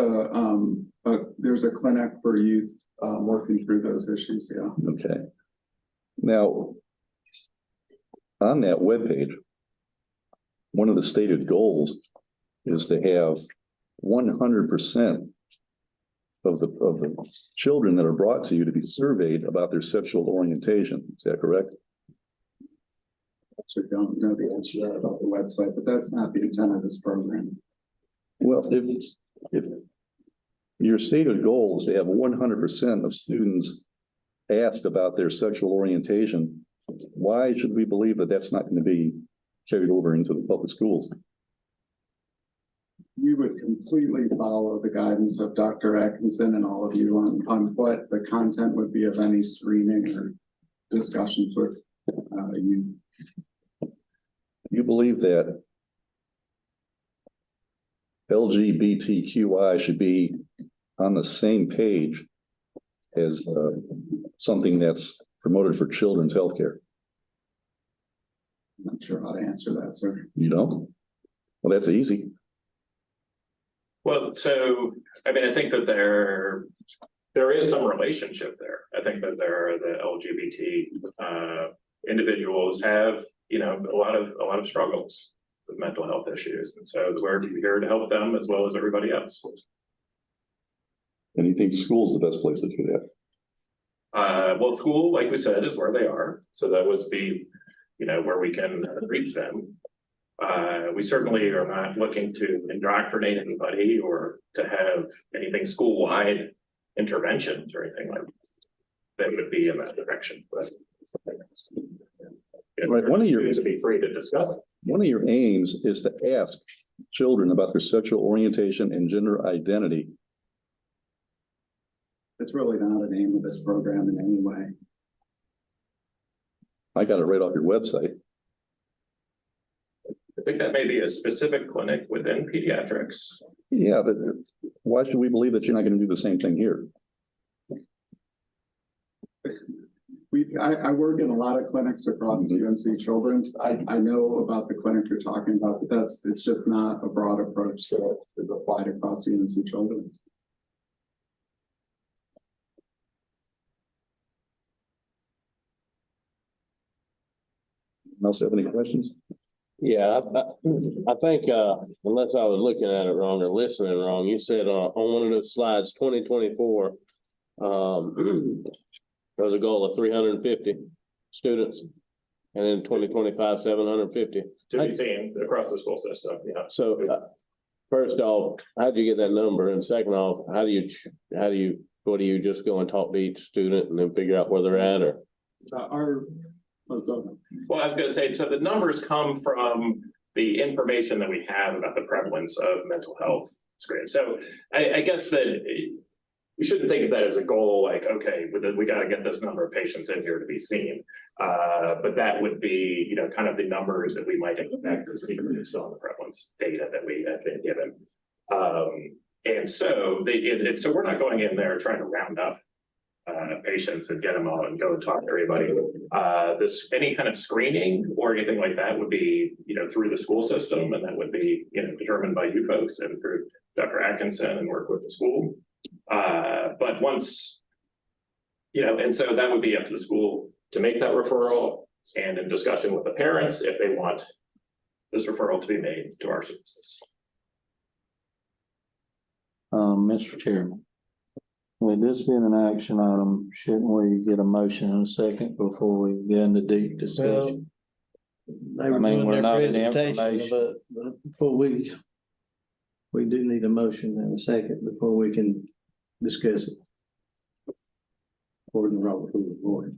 Speaker 12: there's a clinic for youth working through those issues. Yeah.
Speaker 14: Okay. Now, on that webpage, one of the stated goals is to have 100% of the children that are brought to you to be surveyed about their sexual orientation. Is that correct?
Speaker 12: I don't know the answer to that about the website, but that's not the intent of this program.
Speaker 14: Well, if your stated goal is to have 100% of students ask about their sexual orientation, why should we believe that that's not going to be carried over into the public schools?
Speaker 12: You would completely follow the guidance of Dr. Atkinson and all of you on what the content would be of any screening or discussions with youth.
Speaker 14: You believe that LGBTQI should be on the same page as something that's promoted for children's healthcare?
Speaker 12: I'm not sure how to answer that, sir.
Speaker 14: You don't? Well, that's easy.
Speaker 13: Well, so, I mean, I think that there is some relationship there. I think that the LGBT individuals have, you know, a lot of struggles with mental health issues. And so we're here to help them as well as everybody else.
Speaker 14: And you think school's the best place to do that?
Speaker 13: Well, school, like we said, is where they are. So that would be, you know, where we can reach them. We certainly are not looking to indoctrinate anybody or to have anything school-wide interventions or anything like that would be in that direction. But
Speaker 14: right, one of your
Speaker 13: to be free to discuss.
Speaker 14: One of your aims is to ask children about their sexual orientation and gender identity.
Speaker 12: It's really not a name of this program in any way.
Speaker 14: I got it right off your website.
Speaker 13: I think that may be a specific clinic within pediatrics.
Speaker 14: Yeah, but why should we believe that you're not gonna do the same thing here?
Speaker 12: I work in a lot of clinics across UNC Children's. I know about the clinic you're talking about, but it's just not a broad approach that is applied across UNC Children's.
Speaker 14: Else have any questions?
Speaker 15: Yeah, I think, unless I was looking at it wrong or listening wrong, you said, on one of those slides, 2024, there was a goal of 350 students. And then 2025, 750.
Speaker 13: To be seen across the school system, yeah.
Speaker 15: So, first off, how do you get that number? And second off, what do you just go and talk to each student and then figure out where they're at, or?
Speaker 13: Well, I was gonna say, so the numbers come from the information that we have about the prevalence of mental health screen. So I guess that we shouldn't think of that as a goal, like, okay, we got to get this number of patients in here to be seen. But that would be, you know, kind of the numbers that we might expect to see based on the prevalence data that we have been given. And so so we're not going in there trying to round up patients and get them all and go and talk to everybody. Any kind of screening or anything like that would be, you know, through the school system, and that would be, you know, determined by you folks and through Dr. Atkinson and work with the school. But once, you know, and so that would be up to the school to make that referral, and in discussion with the parents if they want this referral to be made to our services.
Speaker 5: Mr. Chairman, with this being an action item, shouldn't we get a motion in a second before we get into deep discussion?
Speaker 1: They were
Speaker 5: I mean,
Speaker 1: doing
Speaker 5: we're
Speaker 1: their
Speaker 5: not in
Speaker 1: presentation,
Speaker 5: information.
Speaker 1: but before we do need a motion in a second before we can discuss it. According to Robert Rules of Order.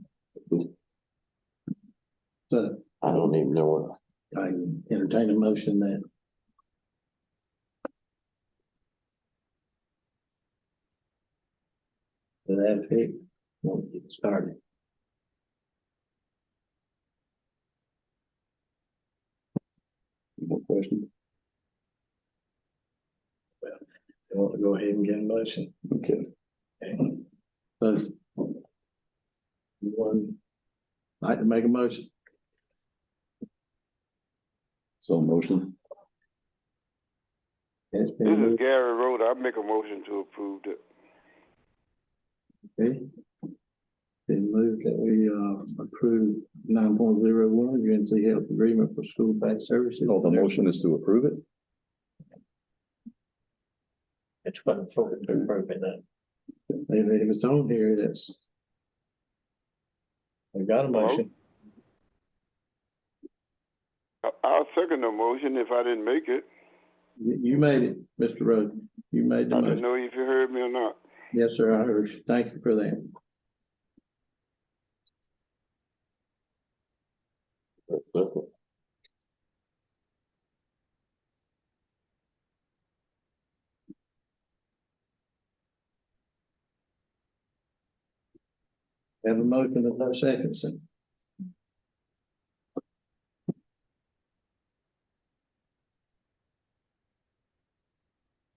Speaker 1: So
Speaker 15: I don't even know what.
Speaker 1: I entertain a motion that. To that effect, we'll get started.
Speaker 14: More questions?
Speaker 1: Well, I want to go ahead and get a motion.
Speaker 14: Okay.
Speaker 1: So. One, like to make a motion.
Speaker 14: So motion.
Speaker 1: It's been
Speaker 16: This is
Speaker 1: moved.
Speaker 16: Gary Road. I make a motion to approve it.
Speaker 1: Okay. Been moved that we approve 9.01 UNC Health Agreement for School-Based Services.
Speaker 14: Oh, the motion is to approve it?
Speaker 1: It's what for to approve it. If it's on here, that's. We got a motion.
Speaker 16: I'll second the motion if I didn't make it.
Speaker 1: You made it, Mr. Rhodes. You made the
Speaker 16: I didn't
Speaker 1: motion.
Speaker 16: know if you heard me or not.
Speaker 1: Yes, sir, I heard you. Thank you for that. Have a motion with no seconds. So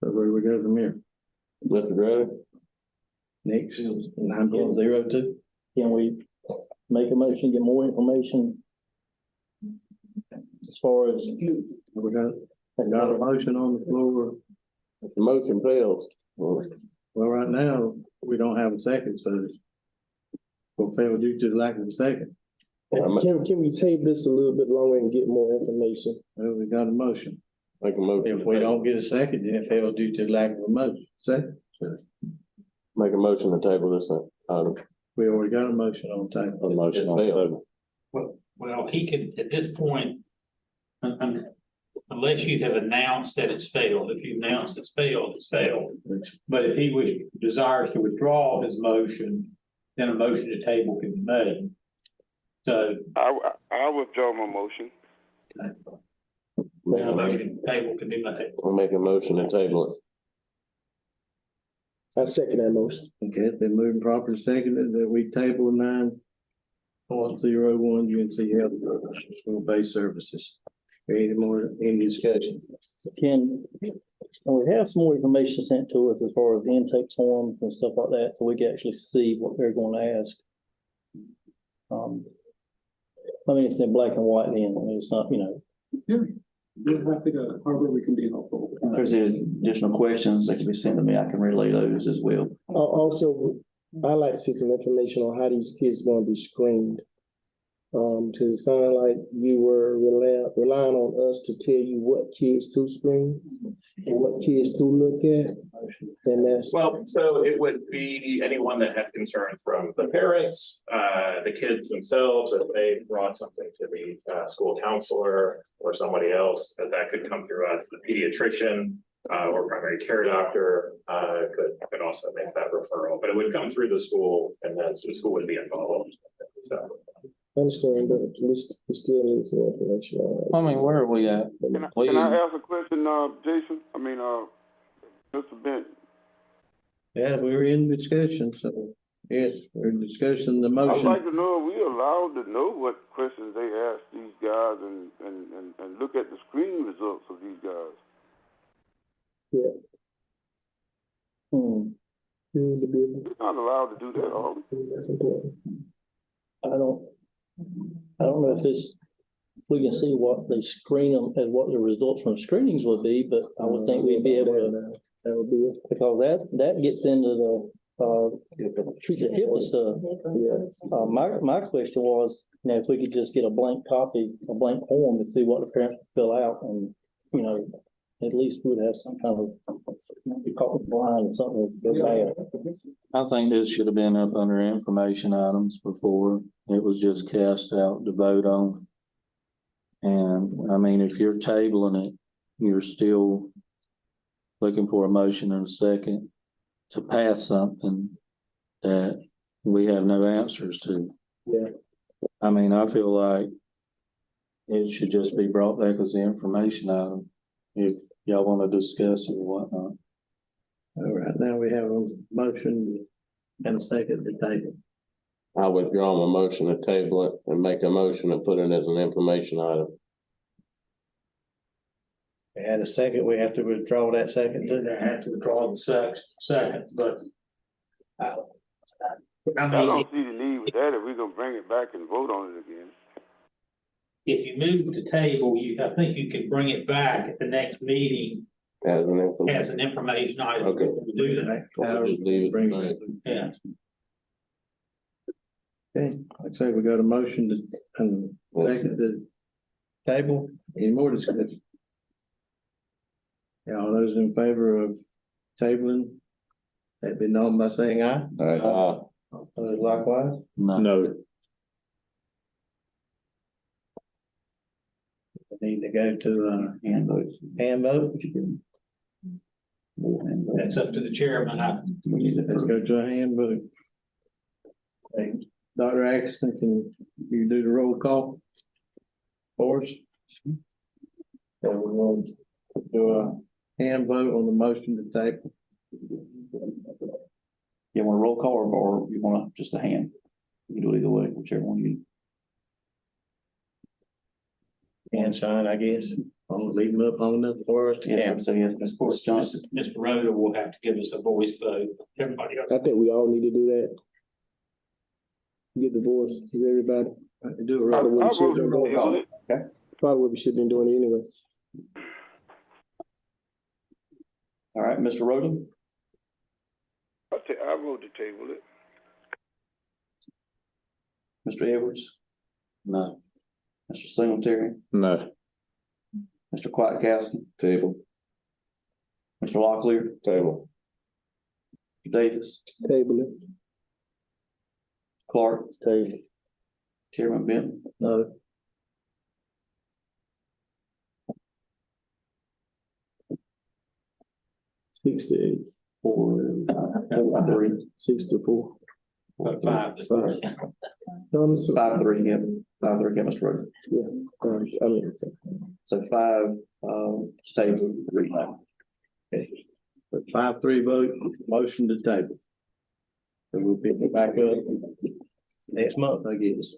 Speaker 1: where do we go from here?
Speaker 15: Mr. Gray?
Speaker 1: Next, 9.02.
Speaker 2: Can we make a motion, get more information? As far as,
Speaker 1: We got a motion on the floor.
Speaker 15: If the motion fails,
Speaker 1: Well, right now, we don't have a second, so it's will fail due to the lack of a second.
Speaker 17: Can we table this a little bit longer and get more information?
Speaker 1: Well, we got a motion.
Speaker 15: make a motion.
Speaker 1: If we don't get a second, then it fails due to the lack of a motion. Second,
Speaker 15: Make a motion to table this item.
Speaker 1: we already got a motion on the table.
Speaker 15: A motion on the table.
Speaker 6: Well, he can, at this point, unless you have announced that it's failed, if you announce it's failed, it's failed. But if he desires to withdraw his motion, then a motion to table can be made. So.
Speaker 16: I withdraw my motion.
Speaker 6: A motion to table can be made.
Speaker 15: We'll make a motion to table
Speaker 17: I second that motion.
Speaker 1: Okay, it's been moved and properly seconded that we table 9.01 UNC Health School-Based Services. Any discussion?
Speaker 2: Can, we have some more information sent to us as far as the intake forms and stuff like that, so we can actually see what they're going to ask. I mean, it's in black and white then, I mean, it's not,
Speaker 12: We're happy to, however we can be helpful.
Speaker 3: If there's any additional questions that can be sent to me, I can relay those as well.
Speaker 17: Also, I'd like to see some information on how these kids are gonna be screened. Cause it sounded like you were relying on us to tell you what kids to screen and what kids to look at. And that's.
Speaker 13: Well, so it would be anyone that had concern from the parents, the kids themselves, if they brought something to the school counselor or somebody else, that could come through us, the pediatrician or primary care doctor could also make that referral, but it would come through the school and then the school would be involved. So.
Speaker 17: Understand, but we still need some information on
Speaker 5: I mean, where are we at?
Speaker 16: Can I ask a question, Jason? I mean, Mr. Bent?
Speaker 1: Yeah, we were in discussion, so yes, we're discussing the
Speaker 16: I'd
Speaker 1: motion.
Speaker 16: like to know, are we allowed to know what questions they ask these guys and look at the screening results of these guys?
Speaker 17: Yeah.
Speaker 16: We're not allowed to do that, are we?
Speaker 17: That's important.
Speaker 2: I don't know if we can see what they screen them and what the results from screenings would be, but I would think we'd be able to.
Speaker 17: That would be it.
Speaker 2: Because that gets into the treat the HIPAA stuff.
Speaker 17: Yeah.
Speaker 2: My question was, if we could just get a blank copy, a blank form to see what the parents fill out and, at least we'd have some kind of copy line or something to go by.
Speaker 5: I think this should have been up under information items before. It was just cast out to vote on. And I mean, if you're tabling it, you're still looking for a motion and a second to pass something that we have no answers to.
Speaker 17: Yeah.
Speaker 5: I mean, I feel like it should just be brought back as an information item if y'all want to discuss it or whatnot.
Speaker 1: All right, now we have a motion and a second to table.
Speaker 15: I withdraw my motion to table it and make a motion to put it as an information item.
Speaker 1: We had a second, we have to withdraw that second too.
Speaker 6: I have to withdraw the second, but.
Speaker 16: I don't see the need with that if we're gonna bring it back and vote on it again.
Speaker 6: If you move the table, I think you can bring it back at the next meeting
Speaker 15: As an information.
Speaker 6: as an information item.
Speaker 15: Okay.
Speaker 6: We'll do that.
Speaker 15: We'll just leave it
Speaker 1: Bring
Speaker 15: blank.
Speaker 6: Yeah.
Speaker 1: Okay, like I say, we got a motion to, and second to table. Any more discussion? Yeah, all those in favor of tabling, that be known by saying aye. Others likewise.
Speaker 5: No.
Speaker 1: We need to go to hand vote. Hand vote.
Speaker 6: That's up to the chairman.
Speaker 1: Let's go to a hand vote. Okay, Dr. Atkinson, can you do the roll call for us? So we're going to do a hand vote on the motion to table.
Speaker 3: You want a roll call or you want just a hand? You can do it either way, whichever one you.
Speaker 1: Hand sign, I guess. I'm gonna leave them up long enough for us to
Speaker 3: Yeah,
Speaker 1: count.
Speaker 3: so yes, Ms. Forrest Johnson.
Speaker 6: Mr. Rhoda will have to give us a voice vote. Everybody else.
Speaker 17: I think we all need to do that. Get the voice to everybody.
Speaker 1: Do it
Speaker 17: Probably what we should
Speaker 16: vote
Speaker 17: be doing.
Speaker 16: on it.
Speaker 3: Okay.
Speaker 17: Probably what we should be doing it anyway.
Speaker 3: All right, Mr. Roden,
Speaker 16: I vote to table it.
Speaker 3: Mr. Edwards,
Speaker 5: No.
Speaker 3: Mr. Singletary,
Speaker 15: No.
Speaker 3: Mr. Quackowski,
Speaker 15: Table.
Speaker 3: Mr. Locklear,
Speaker 15: Table.
Speaker 3: Mr. Davis,
Speaker 17: Table it.
Speaker 3: Clark,
Speaker 2: Table.
Speaker 3: Chairman Benton.
Speaker 1: No.
Speaker 17: Six to eight.
Speaker 3: 4-3.
Speaker 17: 6 to 4.
Speaker 6: 5 to 3.
Speaker 3: Five, three, yeah, 5-3 chemistry.
Speaker 17: Yeah, I mean,
Speaker 3: So 5, table, 3 now.
Speaker 1: 5-3 vote, motion to table. So we'll pick it back up next month, I guess.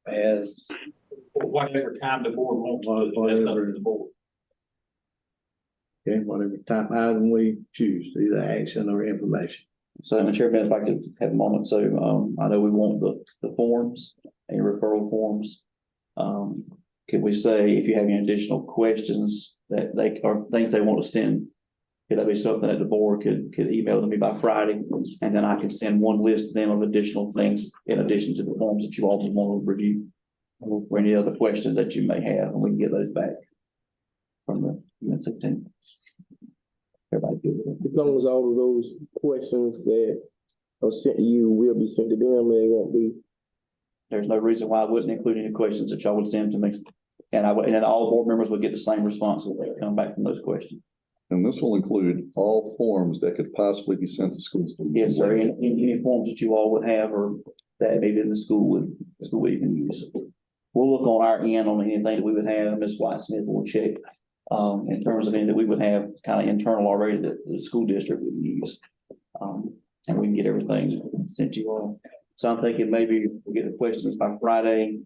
Speaker 1: As
Speaker 6: Whatever time the board wants to, that's up to the board.
Speaker 1: okay, whatever type item we choose, either action or information.
Speaker 3: So, Mr. Chairman, if I could have a moment, so, I know we want the forms and referral forms. Could we say if you have any additional questions that they, or things they want to send, could that be something that the board could email to me by Friday? And then I can send one list to them of additional things in addition to the forms that you all want to review. Or any other questions that you may have, and we can get those back from the 16th. Everybody good with it?
Speaker 17: as long as all of those questions that are sent to you will be sent to them, they won't be.
Speaker 3: There's no reason why I wouldn't include any questions that y'all would send to me. And and then all board members would get the same responses that come back from those questions.
Speaker 14: And this will include all forms that could possibly be sent to schools.
Speaker 3: Yes, sir. Any forms that you all would have or that maybe the school would even use. We'll look on our end on anything that we would have. Ms. White Smith will check in terms of any that we would have kind of internal already that the school district would use. And we can get everything sent to you all. So I'm thinking maybe we'll get the questions by Friday.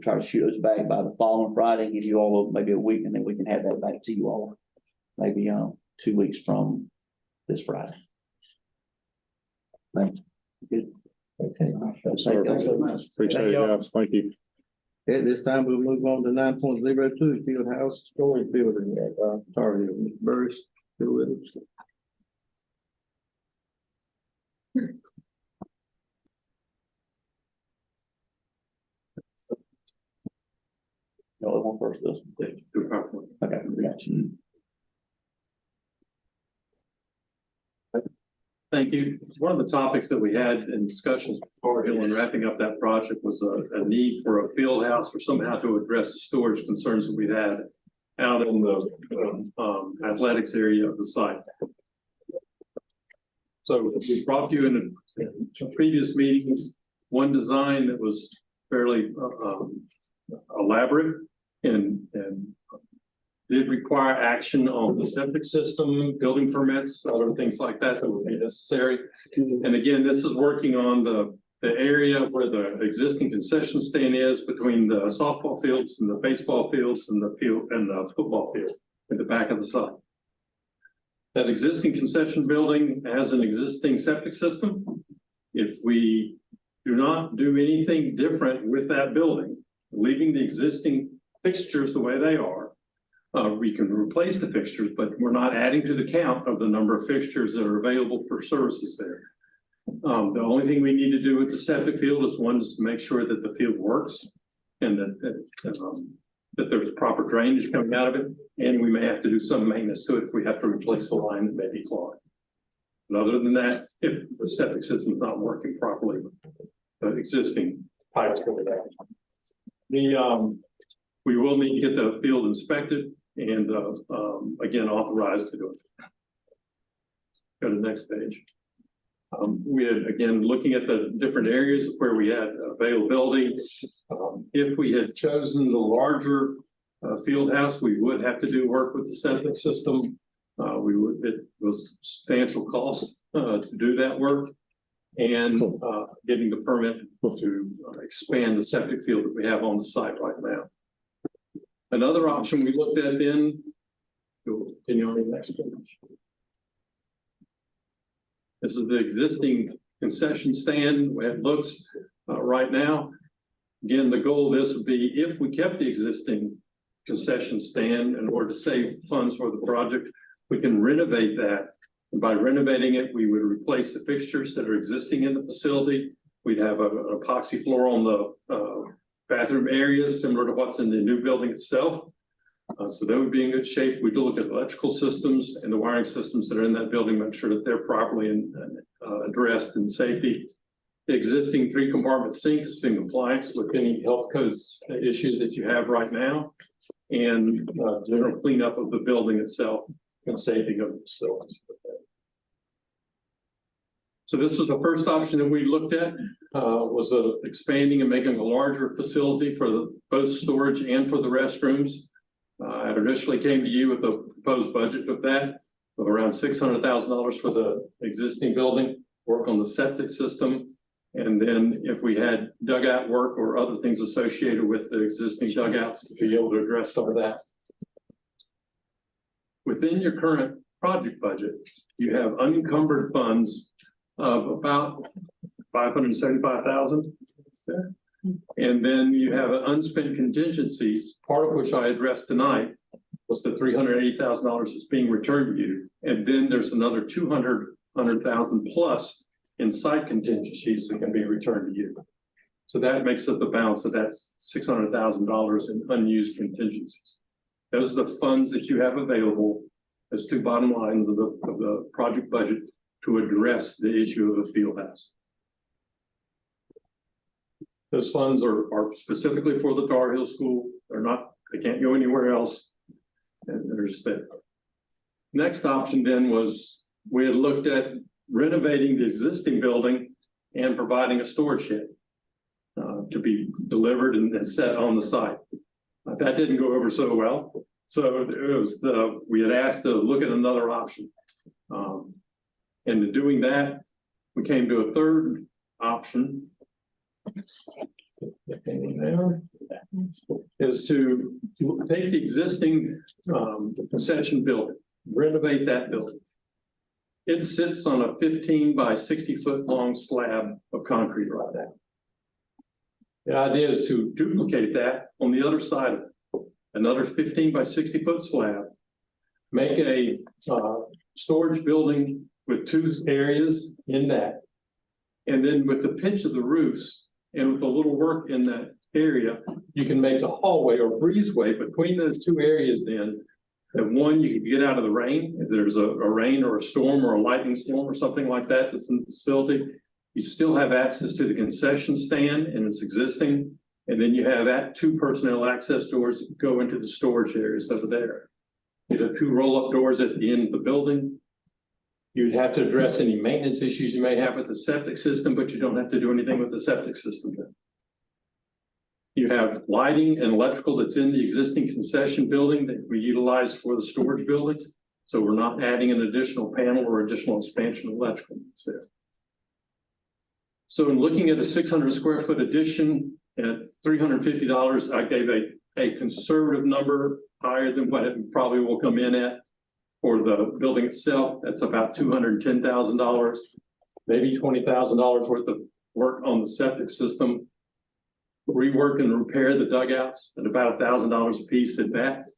Speaker 3: Try to shoot those back by the following Friday, give you all maybe a week, and then we can have that back to you all. Maybe 2 weeks from this Friday. Thanks. Good. Okay.
Speaker 11: Appreciate it, guys. Thank you.
Speaker 1: At this time, we'll move on to 9.02, Field House Storage Building at Tar Heel. Ms. Burris, still with us?
Speaker 3: No, one first, this one. Okay, we got you.
Speaker 11: Thank you. One of the topics that we had in discussions before in wrapping up that project was a need for a field house or somehow to address the storage concerns that we had out in the athletics area of the site. So we brought you in previous meetings, one design that was fairly elaborate and did require action on the septic system, building permits, other things like that that would be necessary. And again, this is working on the area where the existing concession stand is between the softball fields and the baseball fields and the field and the football field at the back of the site. That existing concession building has an existing septic system. If we do not do anything different with that building, leaving the existing fixtures the way they are, we can replace the fixtures, but we're not adding to the count of the number of fixtures that are available for services there. The only thing we need to do with the septic field is one is to make sure that the field works and that there's proper drainage coming out of it. And we may have to do some maintenance to it if we have to replace the line that may be clogged. But other than that, if the septic system is not working properly, the existing pipes coming out. We will need to get the field inspected and again authorized to do it. Go to the next page. We had again looking at the different areas where we had availability. If we had chosen the larger field house, we would have to do work with the septic system. It was substantial cost to do that work and getting the permit to expand the septic field that we have on the site right now. Another option we looked at then, we'll continue on the next page. This is the existing concession stand the way it looks right now. Again, the goal of this would be if we kept the existing concession stand in order to save funds for the project, we can renovate that. And by renovating it, we would replace the fixtures that are existing in the facility. We'd have an epoxy floor on the bathroom areas similar to what's in the new building itself. So that would be in good shape. We do look at electrical systems and the wiring systems that are in that building, make sure that they're properly addressed in safety. The existing 3-compartment sink is in compliance with any health codes issues that you have right now, and general cleanup of the building itself and safety of the facilities. So this was the first option that we looked at, was expanding and making a larger facility for both storage and for the restrooms. I initially came to you with a proposed budget of that, of around $600,000 for the existing building, work on the septic system. And then if we had dugout work or other things associated with the existing dugouts to be able to address some of that. Within your current project budget, you have unencumbered funds of about 575,000. And then you have unspent contingencies, part of which I addressed tonight was the $380,000 that's being returned to you. And then there's another 200,000 plus in site contingencies that can be returned to you. So that makes up the balance of that $600,000 in unused contingencies. Those are the funds that you have available as two bottom lines of the project budget to address the issue of the field house. Those funds are specifically for the Tar Heel School. They can't go anywhere else. And they're just there. Next option then was we had looked at renovating the existing building and providing a storage shed to be delivered and set on the site. That didn't go over so well. So it was we had asked to look at another option. And in doing that, we came to a third option. Is to take the existing concession building, renovate that building. It sits on a 15 by 60 foot long slab of concrete right now. The idea is to duplicate that on the other side of it, another 15 by 60 foot slab, make a storage building with two areas in that. And then with the pitch of the roofs and with a little work in that area, you can make a hallway or breezeway between those two areas then. And one, you can get out of the rain. If there's a rain or a storm or a lightning storm or something like that that's in the facility, you still have access to the concession stand and it's existing. And then you have two personnel access doors that go into the storage areas over there. You have two roll-up doors at the end of the building. You'd have to address any maintenance issues you may have with the septic system, but you don't have to do anything with the septic system then. You have lighting and electrical that's in the existing concession building that we utilize for the storage building. So we're not adding an additional panel or additional expansion of electrical that's there. So in looking at a 600 square foot addition at $350, I gave a conservative number higher than what it probably will come in at. For the building itself, that's about $210,000, maybe $20,000 worth of work on the septic system. Rework and repair the dugouts at about $1,000 a piece at that,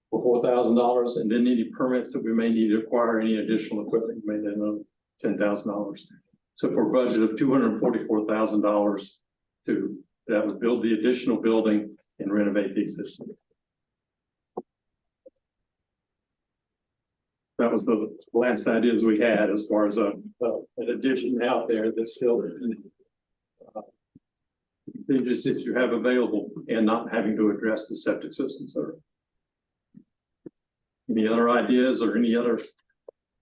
Speaker 11: for $4,000, and then any permits that we may need to acquire any additional equipment, may then owe $10,000. So for a budget of $244,000 that would build the additional building and renovate the existing. That was the last ideas we had as far as an addition out there that's still contingencies you have available and not having to address the septic systems. Any other ideas or any other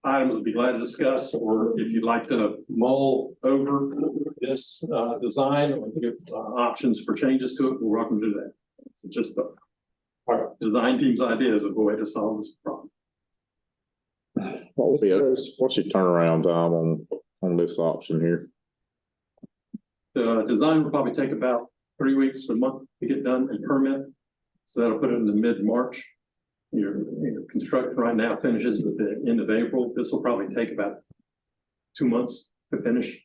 Speaker 11: items we'd be glad to discuss, or if you'd like to mull over this design or give options for changes to it, we're welcome to do that. It's just our design team's ideas of a way to solve this problem.
Speaker 15: What's your turnaround time on this option here?
Speaker 11: The design will probably take about 3 weeks to a month to get done and permit. So that'll put it in the mid-March. Your construction right now finishes at the end of April. This will probably take about 2 months to finish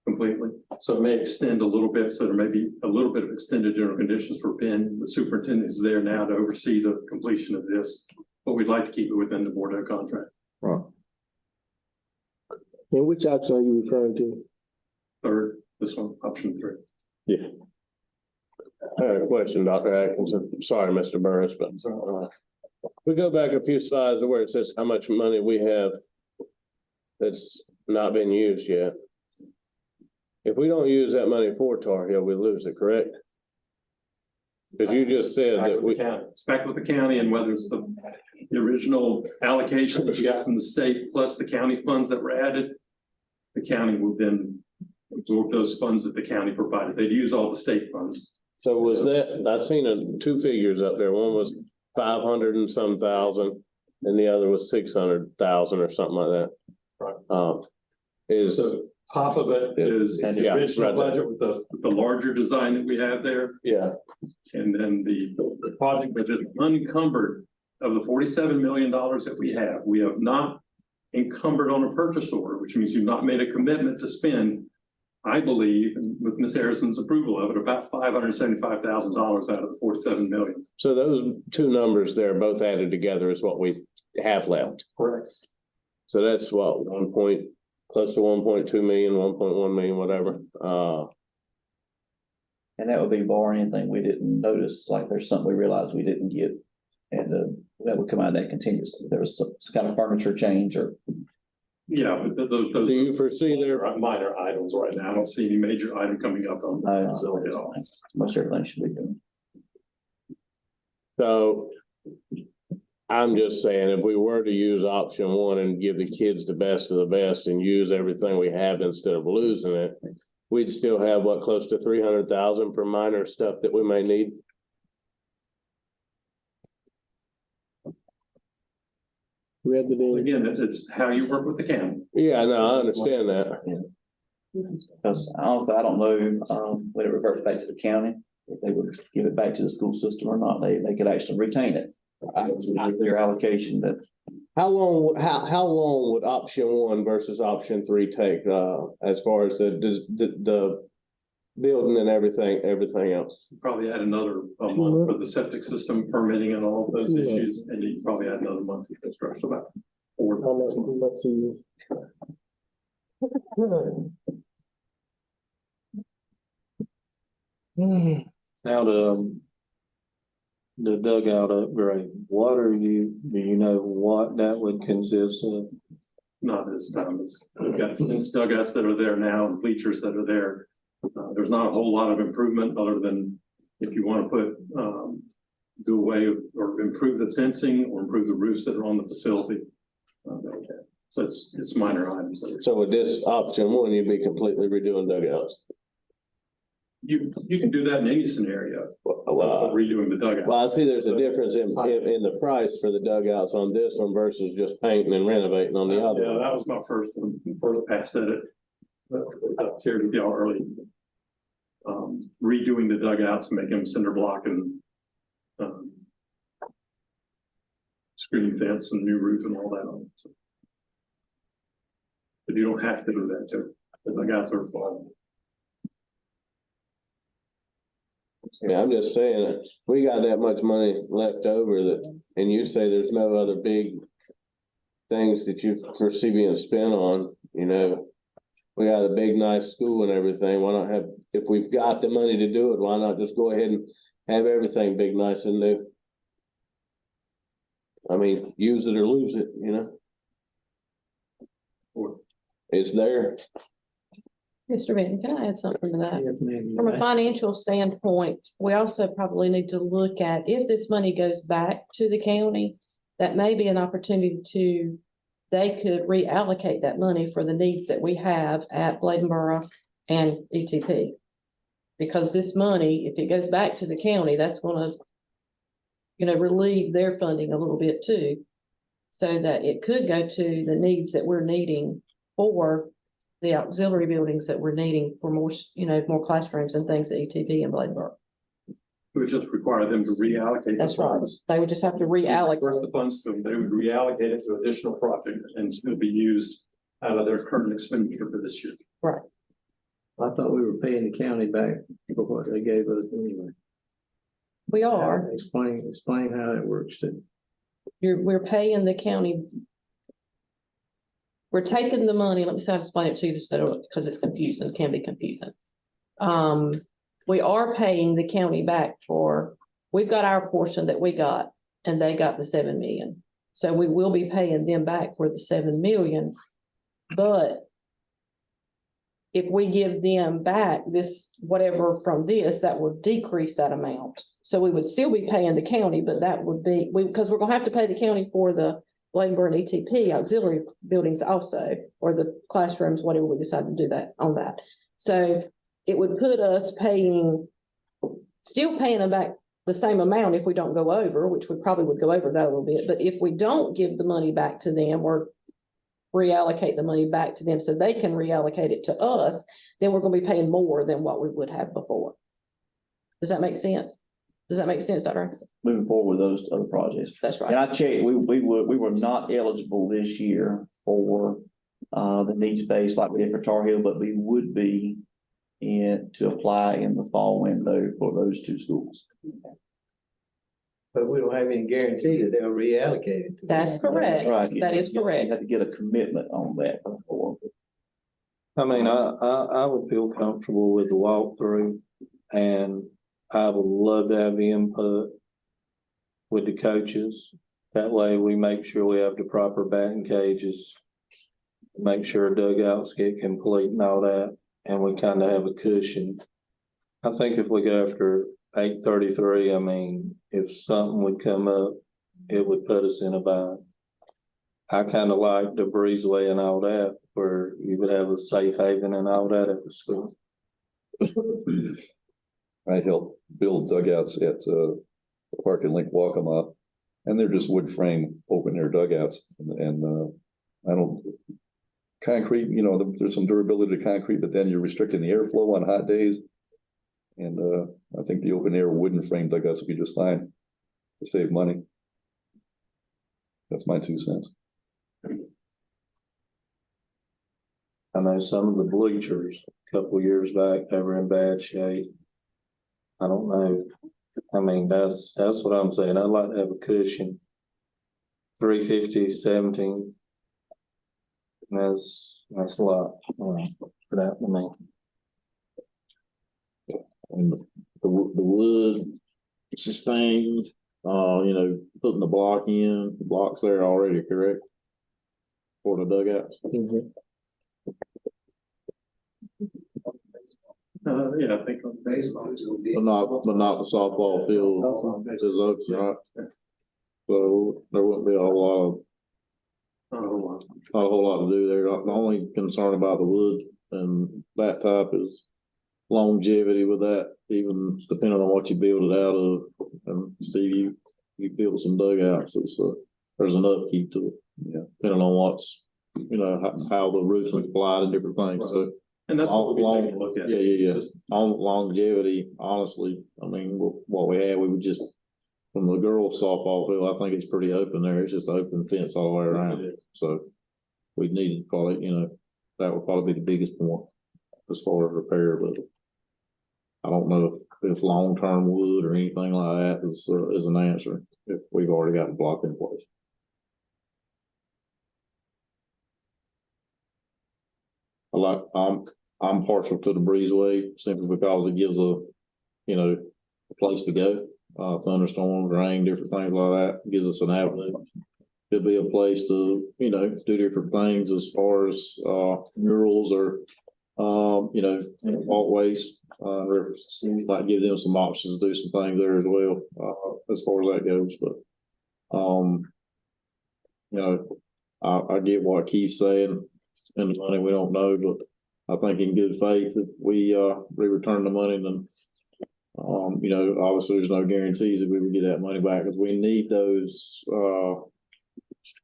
Speaker 11: completely. So it may extend a little bit. So there may be a little bit of extended general conditions for Ben. The superintendent is there now to oversee the completion of this, but we'd like to keep it within the Bordeaux contract.
Speaker 15: Right.
Speaker 17: And which option are you referring to?
Speaker 11: Third, this one, option 3.
Speaker 15: Yeah. I had a question, Dr. Atkinson. Sorry, Mr. Burris, but we go back a few slides to where it says how much money we have that's not been used yet. If we don't use that money for Tar Heel, we lose it, correct? Because you just said that
Speaker 11: it's back with the county, and whether it's the original allocation that you got from the state plus the county funds that were added, the county will then absorb those funds that the county provided. They'd use all the state funds.
Speaker 15: So was that, I seen two figures up there. One was 500 and some thousand and the other was 600,000 or something like that.
Speaker 11: Right.
Speaker 15: Is,
Speaker 11: So top of it is the
Speaker 15: Yeah,
Speaker 11: original
Speaker 15: right there.
Speaker 11: budget with the larger design that we have there.
Speaker 15: yeah,
Speaker 11: And then the project budget unencumbered of the $47 million that we have not encumbered on a purchase order, which means you've not made a commitment to spend, I believe, and with Ms. Harrison's approval of it, about $575,000 out of the $47 million.
Speaker 15: so those two numbers there, both added together is what we have left.
Speaker 11: Correct.
Speaker 15: So that's what, close to 1.2 million, 1.1 million, whatever.
Speaker 3: And that would be barring anything we didn't notice, like there's something we realized we didn't get. And that would come out of that contingency. There was some kind of furniture change or.
Speaker 11: Yeah, but those.
Speaker 15: Do you foresee there?
Speaker 11: Minor items right now. I don't see any major item coming up on.
Speaker 3: Most everything should be done.
Speaker 15: So I'm just saying, if we were to use option one and give the kids the best of the best and use everything we have instead of losing it, we'd still have what, close to 300,000 for minor stuff that we may need.
Speaker 17: Rather than,
Speaker 11: Again, it's how you work with the county.
Speaker 15: Yeah, no, I understand that.
Speaker 3: Because I don't know, when it reverts back to the county, if they would give it back to the school system or not, they could actually retain it. Their allocation that.
Speaker 15: How long would option one versus option three take, as far as the building and everything else?
Speaker 11: Probably add another month for the septic system permitting and all of those issues, and you probably add another month for construction, about 4.
Speaker 17: how much a year?
Speaker 5: Now the dugout upgrade, do you know what that would consist of?
Speaker 11: Not this time. We've got fence dugouts that are there now and bleachers that are there. There's not a whole lot of improvement other than if you want to put, do away with or improve the fencing or improve the roofs that are on the facility. So it's minor items.
Speaker 15: So with this option one, you'd be completely redoing dugouts.
Speaker 11: You can do that in any scenario, redoing the dugout.
Speaker 15: Well, I see there's a difference in the price for the dugouts on this one versus just painting and renovating on the other.
Speaker 11: Yeah, that was my first pass at it. Shared with y'all early. Redoing the dugouts, making them cinder block and screen fence and new roof and all that on. So. But you don't have to do that too. The dugouts are fun.
Speaker 15: Yeah, I'm just saying, we got that much money left over that, and you say there's no other big things that you foresee being spent on, you know. We got a big, nice school and everything. Why not have, if we've got the money to do it, why not just go ahead and have everything big, nice and new? I mean, use it or lose it, you know? It's there.
Speaker 18: Mr. Benton, can I add something to that?
Speaker 1: Yes, ma'am.
Speaker 18: From a financial standpoint, we also probably need to look at if this money goes back to the county, that may be an opportunity they could reallocate that money for the needs that we have at Bladenboro and ETP. Because this money, if it goes back to the county, that's gonna, relieve their funding a little bit too. So that it could go to the needs that we're needing for the auxiliary buildings that we're needing for more, more classrooms and things at ETP and Bladenboro.
Speaker 11: It would just require them to reallocate.
Speaker 18: That's right. They would just have to reallocate
Speaker 11: the funds to them. They would reallocate it to additional projects and it's going to be used out of their current expenditure for this year.
Speaker 18: Right.
Speaker 1: I thought we were paying the county back for what they gave us anyway.
Speaker 18: We are.
Speaker 1: Explain how it works too.
Speaker 18: We're paying the county. We're taking the money, let me see how to explain it to you just so, because it's confusing, it can be confusing. We are paying the county back we've got our portion that we got and they got the 7 million. So we will be paying them back for the 7 million. But if we give them back this, whatever from this, that will decrease that amount. So we would still be paying the county, but that would be, because we're gonna have to pay the county for the Bladenboro and ETP auxiliary buildings also, or the classrooms, whatever we decide to do that on that. So it would put us still paying them back the same amount if we don't go over, which would go over that a little bit. But if we don't give the money back to them or reallocate the money back to them so they can reallocate it to us, then we're gonna be paying more than what we would have before. Does that make sense? Does that make sense, Dr. Atkinson?
Speaker 3: Moving forward with those other projects.
Speaker 18: That's right.
Speaker 3: And I checked, we were not eligible this year for the needs base like we did for Tar Heel, but we would be to apply in the fall window for those two schools.
Speaker 1: But we don't have any guarantee that they'll reallocate it.
Speaker 18: That's correct.
Speaker 3: That's right.
Speaker 18: That is correct.
Speaker 3: You have to get a commitment on that before.
Speaker 5: I mean, I would feel comfortable with the walkthrough, and I would love to have input with the coaches. That way we make sure we have the proper batting cages, make sure dugouts get complete and all that, and we kind of have a cushion. I think if we go after 833, I mean, if something would come up, it would put us in a bind. I kind of like the breezeway and all that, where you would have a safe haven and all that at the school.
Speaker 14: I helped build dugouts at Park and Link Waccamaw, and they're just wood frame open air dugouts, and I don't concrete. You know, there's some durability to concrete, but then you're restricting the airflow on hot days. And I think the open air wooden frame dugouts would be just fine to save money. That's my 2 cents.
Speaker 5: I know some of the bleachers a couple of years back, they were in bad shape. I don't know. I mean, that's what I'm saying. I'd like to have a cushion. 350, 17. That's a lot for that to me.
Speaker 15: And the wood sustained, putting the block in, the block's there already, correct? For the dugouts.
Speaker 11: Yeah, I think on baseball.
Speaker 15: But not the softball field, is open, right? So there wouldn't be a whole lot to do there. The only concern about the wood and that type is longevity with that, even depending on what you build it out of. And Steve, you build some dugouts, there's an upkeep to it. Yeah, depending on what's, how the roof's applied and different things, so.
Speaker 11: And that's what we take a look at.
Speaker 15: Yeah. On longevity, honestly, I mean, what we had, we would just, from the girls softball field, I think it's pretty open there. It's just open fence all the way around. So we needed probably, that would probably be the biggest point as far as repair, but I don't know if long-term wood or anything like that is an answer if we've already got a block in place. I'm partial to the breezeway simply because it gives a place to go, thunderstorms, rain, different things like that. It gives us an avenue. It'd be a place to, do different things as far as murals or walkways. Might give them some options to do some things there as well, as far as that goes. But I get what Keith's saying. Spend the money we don't know, but I think in good faith, if we return the money, then obviously there's no guarantees that we would get that money back, because we need those.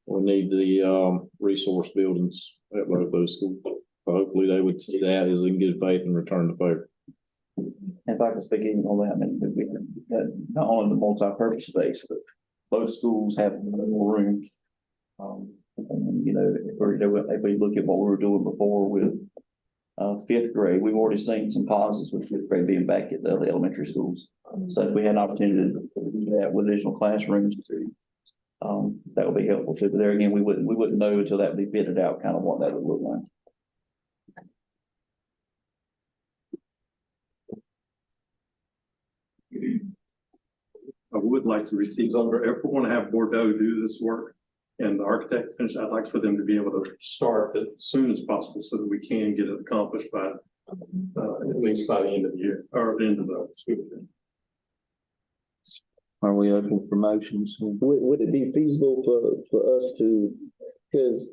Speaker 15: We need the resource buildings at both those schools. So hopefully they would see that as in good faith and return the favor.
Speaker 3: If I can speak even on that, I mean, we have not only the multi-purpose space, but both schools have more room. If we look at what we were doing before with fifth grade, we've already seen some positives with fifth grade being back at the elementary schools. So if we had an opportunity to do that with additional classrooms, that would be helpful too. But there again, we wouldn't know until that would be fitted out, kind of what that would look like.
Speaker 11: I would like to receive if we want to have Bordeaux do this work and the architect finish, I'd like for them to be able to start as soon as possible so that we can get it accomplished by at least by the end of the year or the end of the school year.
Speaker 5: Are we open for motions?
Speaker 17: Would it be feasible for us to, because,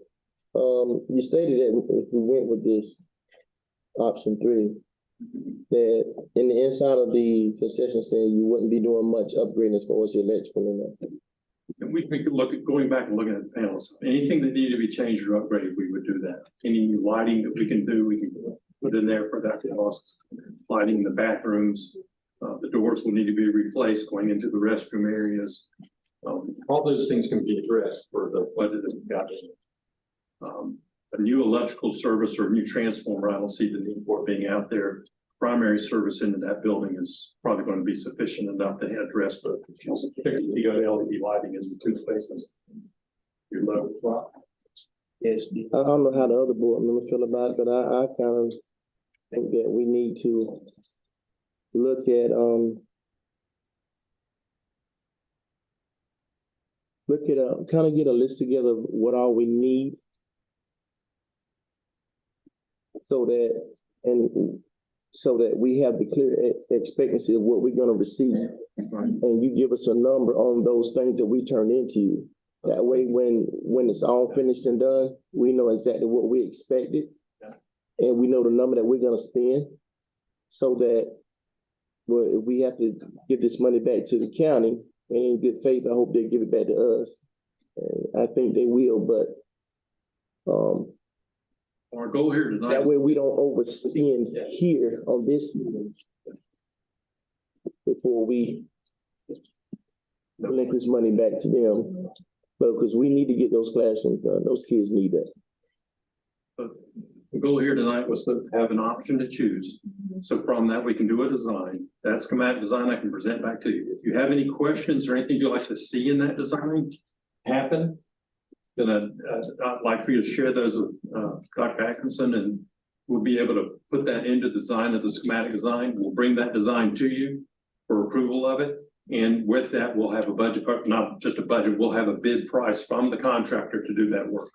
Speaker 17: you stated that if we went with this option 3, that in the inside of the concession stand, you wouldn't be doing much upgrading as far as the electrical and that.
Speaker 11: And we could look at going back and looking at the panels. Anything that needed to be changed or upgraded, we would do that. Any new lighting that we can do, we can put in there for that cost. Lighting in the bathrooms, the doors will need to be replaced going into the restroom areas. All those things can be addressed for the budget that we've got. A new electrical service or a new transformer, I don't see the need for it being out there. Primary service into that building is probably going to be sufficient enough to address, but particularly if you go to LED lighting is the 2 spaces. Your low drop.
Speaker 17: Yes. I don't know how the other board members feel about it, but I kind of think that we need to look at, kind of get a list together of what all we need. So that we have the clear expectancy of what we're gonna receive. And you give us a number on those things that we turn into you. That way, when it's all finished and done, we know exactly what we expected. And we know the number that we're gonna spend. So that, well, if we have to give this money back to the county, and in good faith, I hope they give it back to us. And I think they will, but,
Speaker 11: our goal here tonight.
Speaker 17: that way we don't overspend here on this before we link this money back to them. But because we need to get those classrooms done, those kids need that.
Speaker 11: The goal here tonight was to have an option to choose. So from that, we can do a design. That schematic design I can present back to you. If you have any questions or anything you'd like to see in that design happen, then I'd like for you to share those with Dr. Atkinson, and we'll be able to put that into the design of the schematic design. We'll bring that design to you for approval of it. And with that, we'll have a budget, or not just a budget, we'll have a bid price from the contractor to do that work.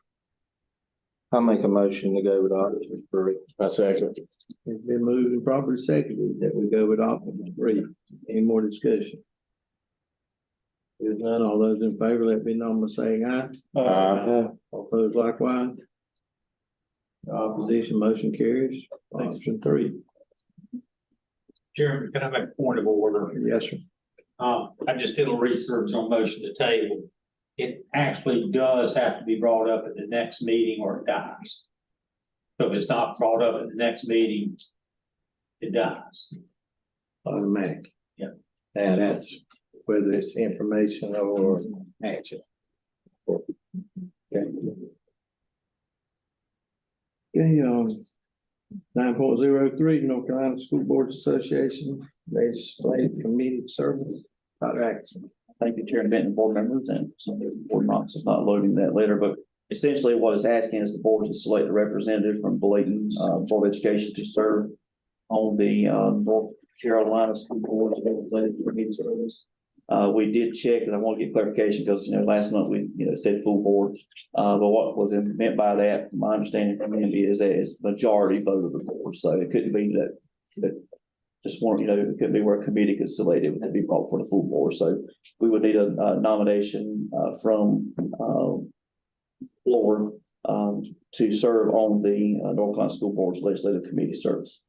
Speaker 5: I'll make a motion to go with option 3.
Speaker 15: I second.
Speaker 1: It's been moved and properly seconded that we go with option 3. Any more discussion? If none, all those in favor, let me know by saying aye.
Speaker 15: Aye.
Speaker 1: All opposed likewise. Opposition motion carries. Option 3.
Speaker 6: Chairman, can I make a point of order?
Speaker 1: Yes, sir.
Speaker 6: I just did a little research on motion to table. It actually does have to be brought up at the next meeting or it dies. So if it's not brought up at the next meeting, it dies.
Speaker 1: Automatic.
Speaker 6: Yeah.
Speaker 1: Now that's whether it's information or action. Okay. Okay, 9.03, North Carolina School Boards Association, Legislative Committee Service, Dr. Atkinson.
Speaker 3: Thank you, Chair and Benton, board members, and some of the board members is not loading that later, but essentially what it's asking is the board to select a representative from Bladen, Board of Education to serve on the, North Carolina School Boards Legislative Committee Service. We did check, and I want to get clarification because, last month we, said full board. But what was meant by that, my understanding from Andy is that it's majority vote of the board. So it couldn't be that just one, it could be where a committee could select it would be brought for the full board. So we would need a nomination from floor to serve on the North Carolina School Board's Legislative Committee Service.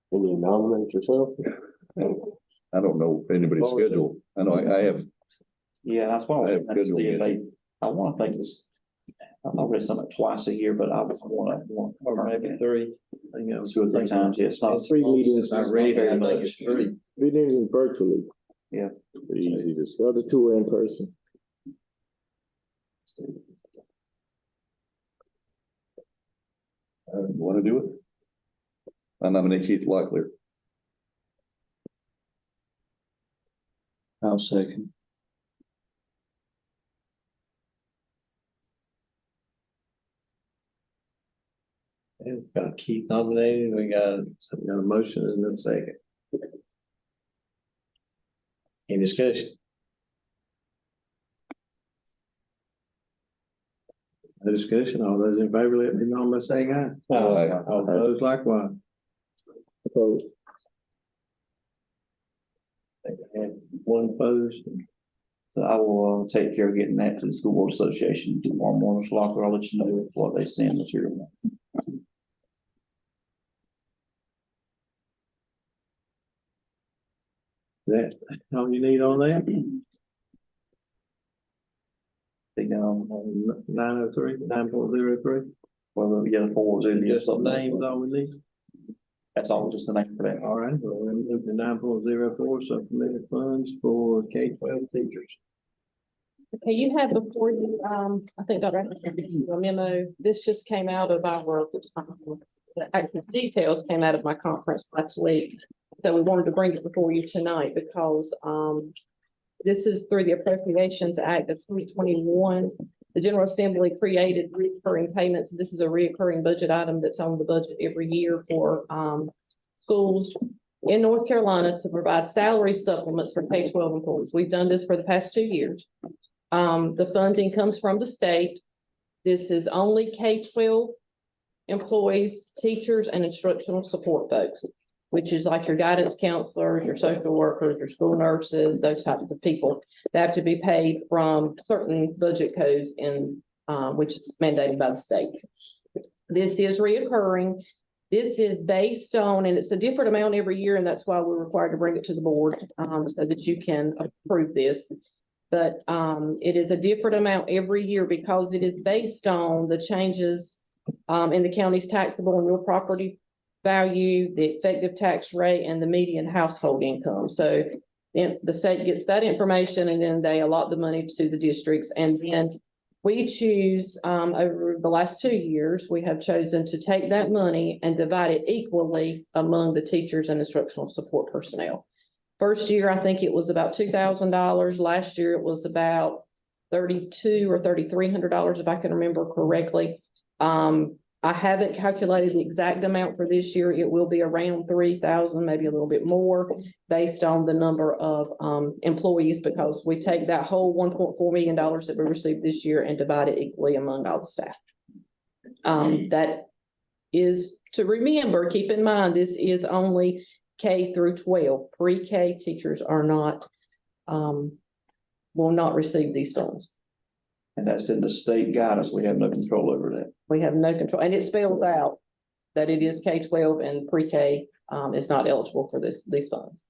Speaker 15: Can you nominate yourself?
Speaker 14: I don't know if anybody's scheduled. I know I have.
Speaker 3: Yeah, that's why I
Speaker 14: I have
Speaker 3: was
Speaker 14: scheduled
Speaker 3: see if
Speaker 14: it.
Speaker 3: I want to think this. I've read something twice a year, but I was one.
Speaker 1: Or maybe 3. I think that was
Speaker 3: 2 or 3 times. Yeah, it's not.
Speaker 17: And 3 meetings.
Speaker 1: I read it, I think it's 3.
Speaker 17: We did it virtually.
Speaker 3: Yeah.
Speaker 14: Pretty easy to.
Speaker 17: The other 2 are in person.
Speaker 14: Want to do it? I nominate Keith Locklear.
Speaker 5: I'll second.
Speaker 1: And we've got Keith nominated, we got a motion and a second. Any discussion? No discussion, all those in favor, let me know by saying aye. All opposed likewise.
Speaker 17: Opposed.
Speaker 1: Think I had one opposed.
Speaker 3: So I will take care of getting that to the School Board Association tomorrow morning. So I'll let you know what they send material.
Speaker 1: That, all you need on that?
Speaker 3: Take down,
Speaker 1: 903, 9.03.
Speaker 3: well, we get a forward.
Speaker 1: Just some names, all we need.
Speaker 3: That's all, just the name for that.
Speaker 1: All right, well, we'll move to 9.04, supplemental funds for K-12 teachers.
Speaker 18: Okay, you have before you, I think Dr. Atkins gave you a memo. This just came out of our, the actual details came out of my conference last week. So we wanted to bring it before you tonight because, this is through the Appropriations Act of 2021. The General Assembly created recurring payments. This is a recurring budget item that's on the budget every year for, schools in North Carolina to provide salary supplements for K-12 employees. We've done this for the past 2 years. The funding comes from the state. This is only K-12 employees, teachers, and instructional support folks, which is like your guidance counselors, your social workers, your school nurses, those types of people that have to be paid from certain budget codes in, which is mandated by the state. This is reoccurring. This is based on, and it's a different amount every year, and that's why we're required to bring it to the board, so that you can approve this. But it is a different amount every year because it is based on the changes in the county's taxable and real property value, the effective tax rate, and the median household income. So then the state gets that information and then they allot the money to the districts. And then we choose, over the last 2 years, we have chosen to take that money and divide it equally among the teachers and instructional support personnel. First year, I think it was about $2,000. Last year, it was about $3,200 or $3,300, if I can remember correctly. I haven't calculated the exact amount for this year. It will be around 3,000, maybe a little bit more, based on the number of employees, because we take that whole $1.4 million that we received this year and divide it equally among all the staff. That is to remember, keep in mind, this is only K through 12. Pre-K teachers are not, will not receive these funds.
Speaker 3: And that's in the state guidance. We have no control over that.
Speaker 18: We have no control, and it spells out that it is K-12 and pre-K is not eligible for these funds.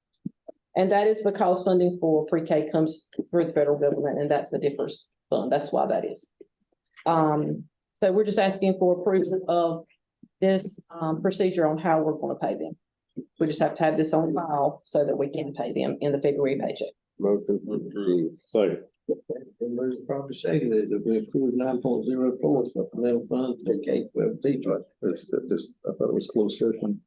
Speaker 18: And that is because funding for pre-K comes through the federal government, and that's the difference fund. That's why that is. So we're just asking for approval of this procedure on how we're going to pay them. We just have to have this on file so that we can pay them in the February paycheck.
Speaker 15: Motion approved. Second.
Speaker 1: Moved properly seconded that we approve 9.04 supplemental funds for K-12 teachers.
Speaker 14: I thought it was closed session.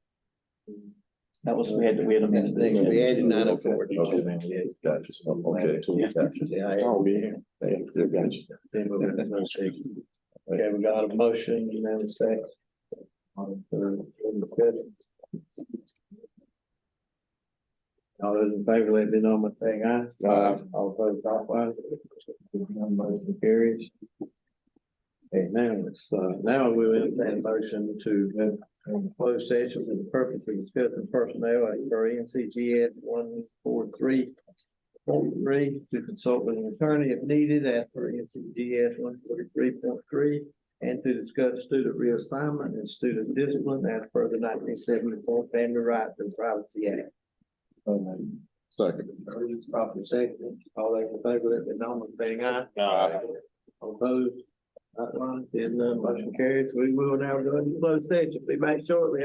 Speaker 3: That was, we had a minute.
Speaker 1: We added 904.
Speaker 14: Okay, gotcha. Okay.
Speaker 1: Yeah, I
Speaker 15: I'll be here.
Speaker 1: gotcha. Okay, we got a motion, you know, second. All those in favor, let me know by saying aye. All opposed, likewise. Motion carries. Okay, now we will entertain a motion to go in closed session for the purpose of discussing personnel as per NCGS 143.3 to consult with an attorney if needed as per NCGS 143.3 and to discuss student reassignment and student discipline as per the 1974 Family Rights and Privacy Act.
Speaker 15: Second.
Speaker 1: Properly second. All those in favor, let me know by saying aye. All opposed? Likewise, then motion carries. We will now go into closed session. Be back shortly.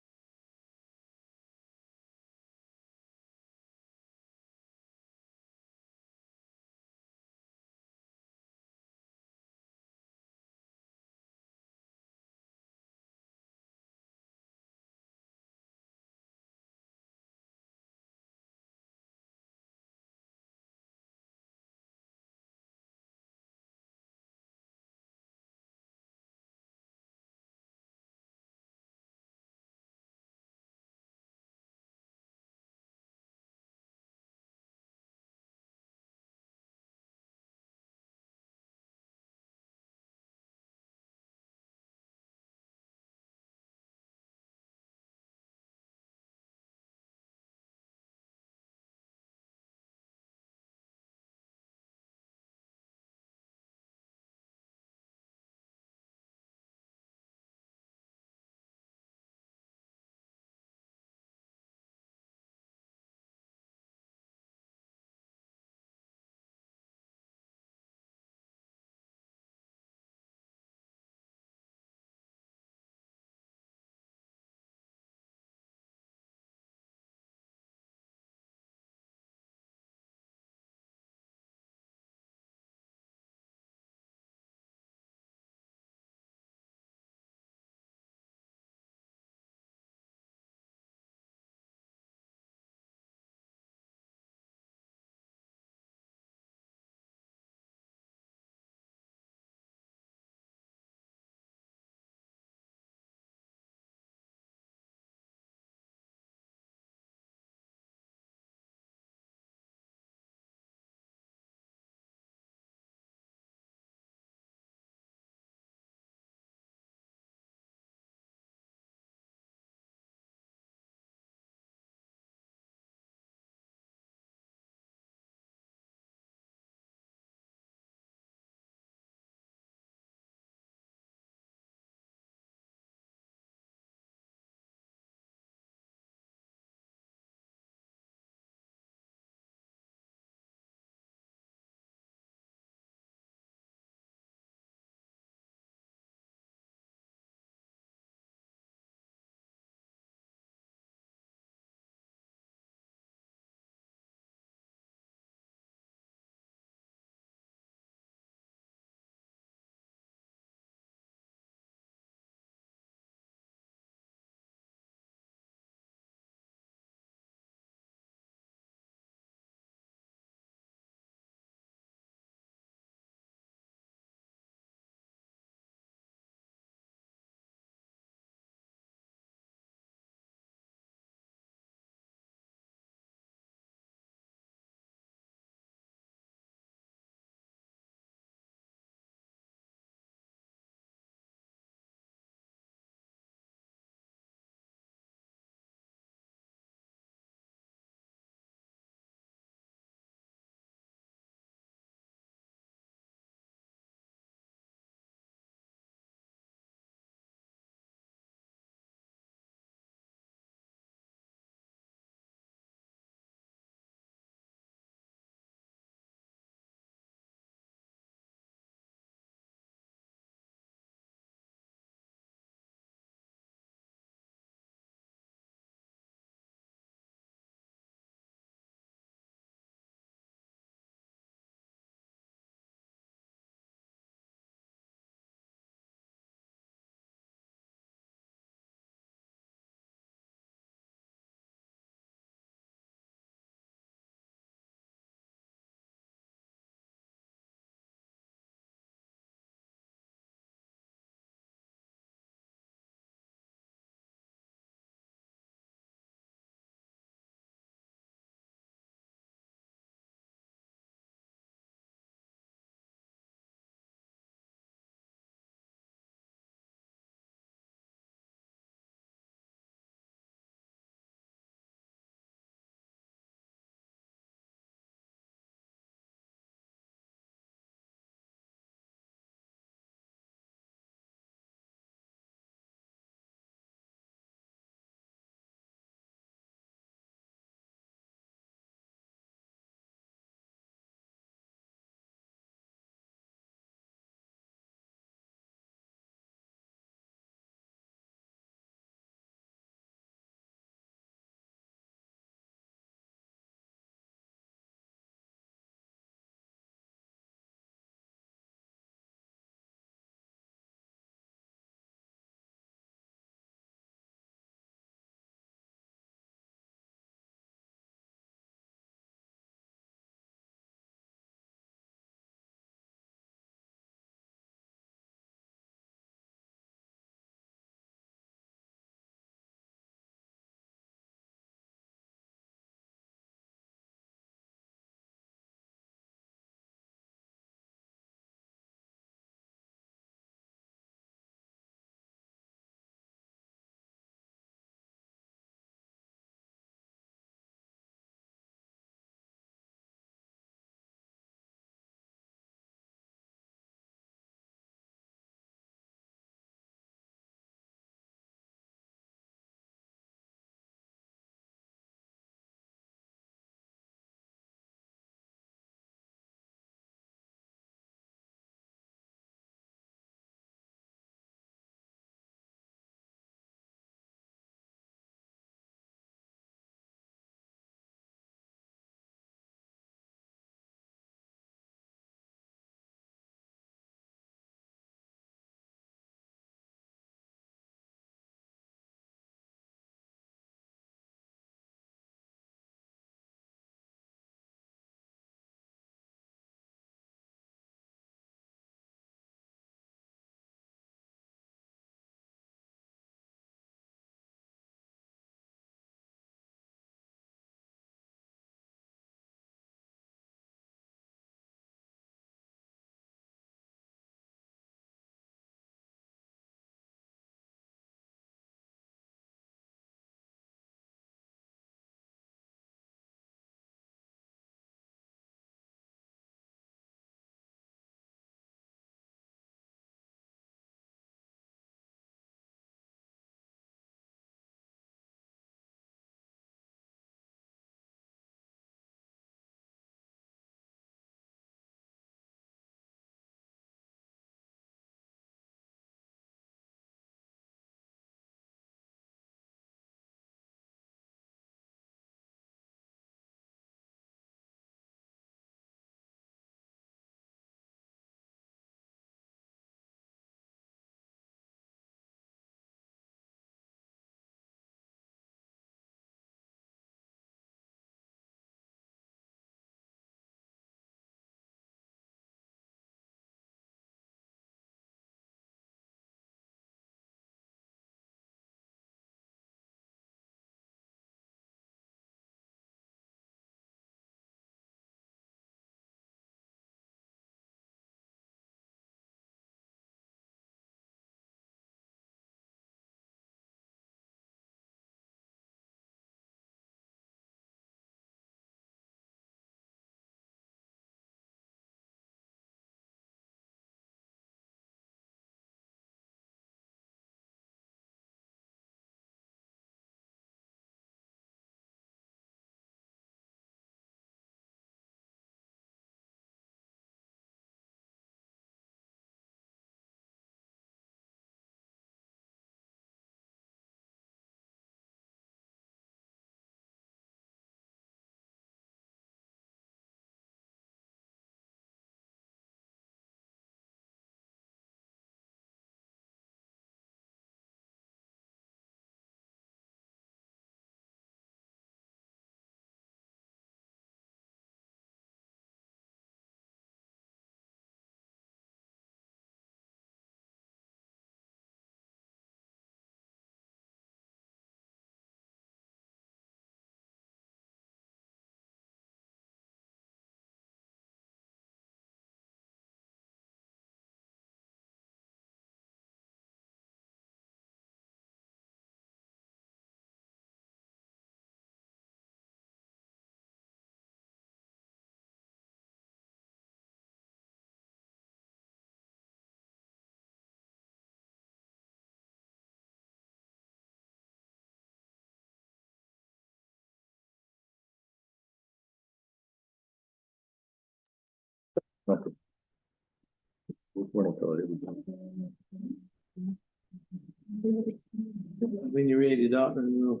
Speaker 1: When you're ready, Doctor, we'll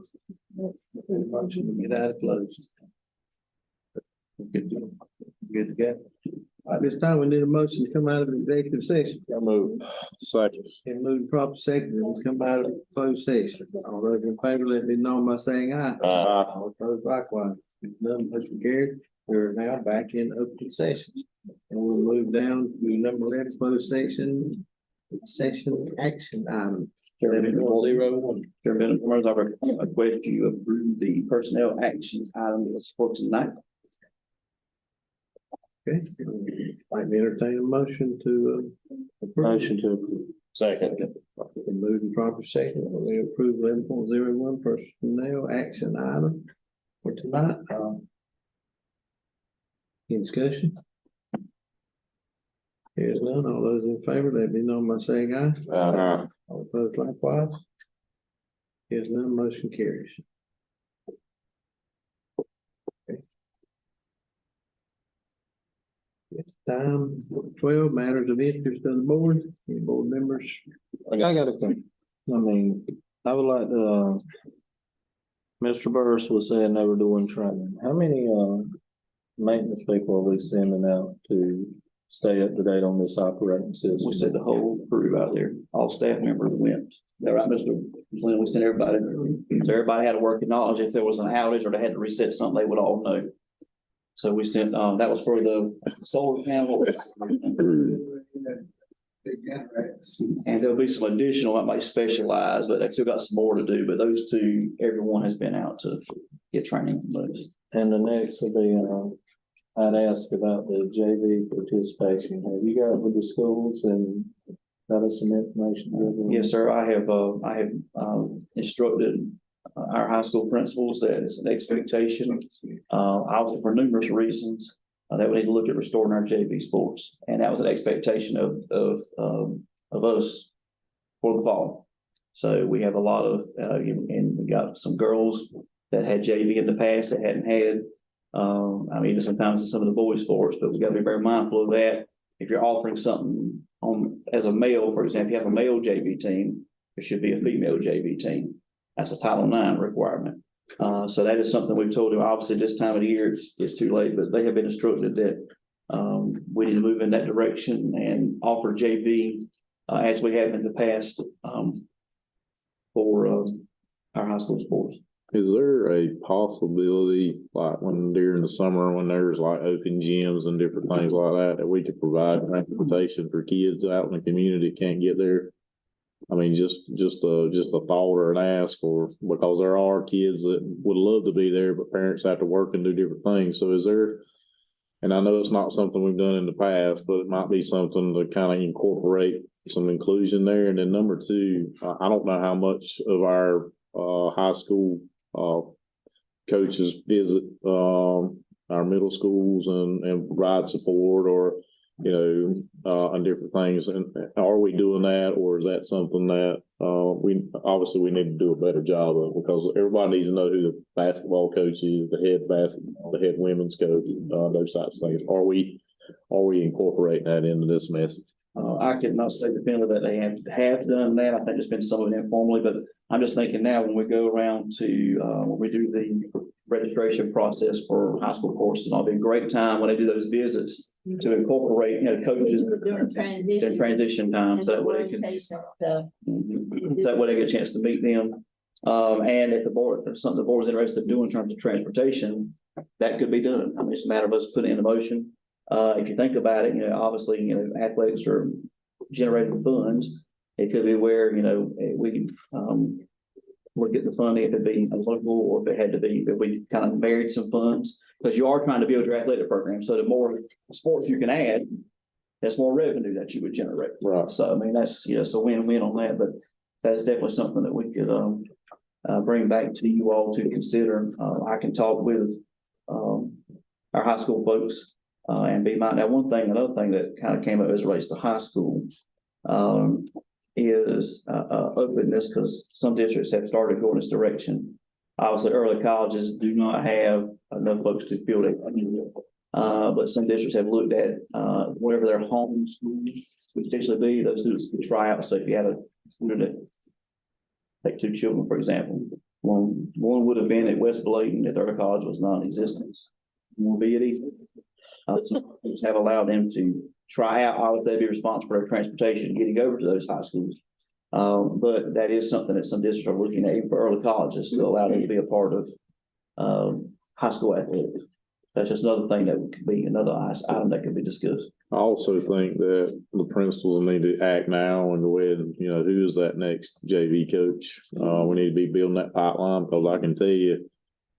Speaker 1: get out of close. Good to go. At this time, we need a motion to come out of the executive session.
Speaker 15: I move. Second.
Speaker 1: And move proper second, and we'll come out of the closed session. All those in favor, let me know by saying aye. All opposed likewise. None, motion carried. We're now back in open session. And we'll move down to number 11, closed section, session action item.
Speaker 3: Chairman, 001. Chairman, members, I request you approve the personnel actions item that's for tonight.
Speaker 1: Okay. Like me entertain a motion to approve.
Speaker 5: Motion to approve.
Speaker 15: Second.
Speaker 1: Move in proper second, we approve 11.01 personnel action item for tonight. Any discussion? Here's none. All those in favor, let me know by saying aye. All opposed likewise. Here's none, motion carries. Okay. It's time 12, matters of interest of the board. Any board members?
Speaker 5: I got a question. I mean, I would like to, Mr. Burris was saying they were doing training. How many, maintenance people are we sending out to stay up to date on this operating system?
Speaker 3: We sent the whole crew out there, all staff members went. They're right, Mr. Flynn, we sent everybody. So everybody had to work in knowledge. If there was an outage or they had to reset something, they would all know. So we sent, that was for the solar panel. And there'll be some additional, that might specialize, but they still got some more to do. But those two, everyone has been out to get training from those.
Speaker 5: And the next would be, I'd ask about the JV participation. Have you got with the schools and got us some information?
Speaker 3: Yes, sir. I have instructed our high school principals that it's an expectation, also for numerous reasons, that we need to look at restoring our JV sports. And that was an expectation of us for the fall. So we have a lot of, and we got some girls that had JV in the past that hadn't had. I mean, sometimes in some of the boys' sports, but we got to be very mindful of that. If you're offering something on as a male, for example, you have a male JV team, there should be a female JV team. That's a Title IX requirement. So that is something we've told them. Obviously, this time of the year it's too late, but they have been instructed that we need to move in that direction and offer JV as we have in the past for our high school sports.
Speaker 15: Is there a possibility, like when during the summer, when there's like open gyms and different things like that, that we could provide transportation for kids out in the community that can't get there? I mean, just a thought or an ask, or because there are kids that would love to be there, but parents have to work and do different things. So is there, and I know it's not something we've done in the past, but it might be something to kind of incorporate some inclusion there. And then number two, I don't know how much of our high school coaches visit our middle schools and provide support, or and different things. And are we doing that, or is that something that we need to do a better job of? Because everybody needs to know who the basketball coach is, the head women's coach, those types of things. Are we incorporating that into this message?
Speaker 3: I could not say definitively that they have done that. I think it's been some of it informally, but I'm just thinking now when we go around to when we do the registration process for high school courses, it'll be a great time when they do those visits to incorporate, coaches in transition time, so that way they can, so that way they get a chance to meet them. And if something the board is interested in doing in terms of transportation, that could be done. I mean, it's a matter of us putting it in motion. If you think about it, obviously, athletics are generating funds. It could be where, we can, we're getting the funding if it be a local, or if it had to be, if we kind of married some funds, because you are trying to build your athletic program. So the more sports you can add, that's more revenue that you would generate.
Speaker 15: Right.
Speaker 3: So, I mean, that's, it's a win-win on that, but that's definitely something that we could, bring back to you all to consider. I can talk with, our high school folks, and be mindful. Now, another thing that kind of came up as it relates to high school, is openness, because some districts have started going this direction. Obviously, early colleges do not have enough folks to fill But some districts have looked at, wherever their home school would potentially be, those students could try out. So if you had a student that, take two children, for example, one would have been at West Bladen, at their college was non-existent. One would be at Ethan. So have allowed them to try out, I would say, be responsible for their transportation, getting over to those high schools. But that is something that some districts are looking at, even for early colleges, to allow them to be a part of, high school athletics. That's just another thing that could be another item that could be discussed.
Speaker 19: I also think that the principals need to act now and go ahead and, who is that next JV coach? We need to be building that pipeline, because I can tell you,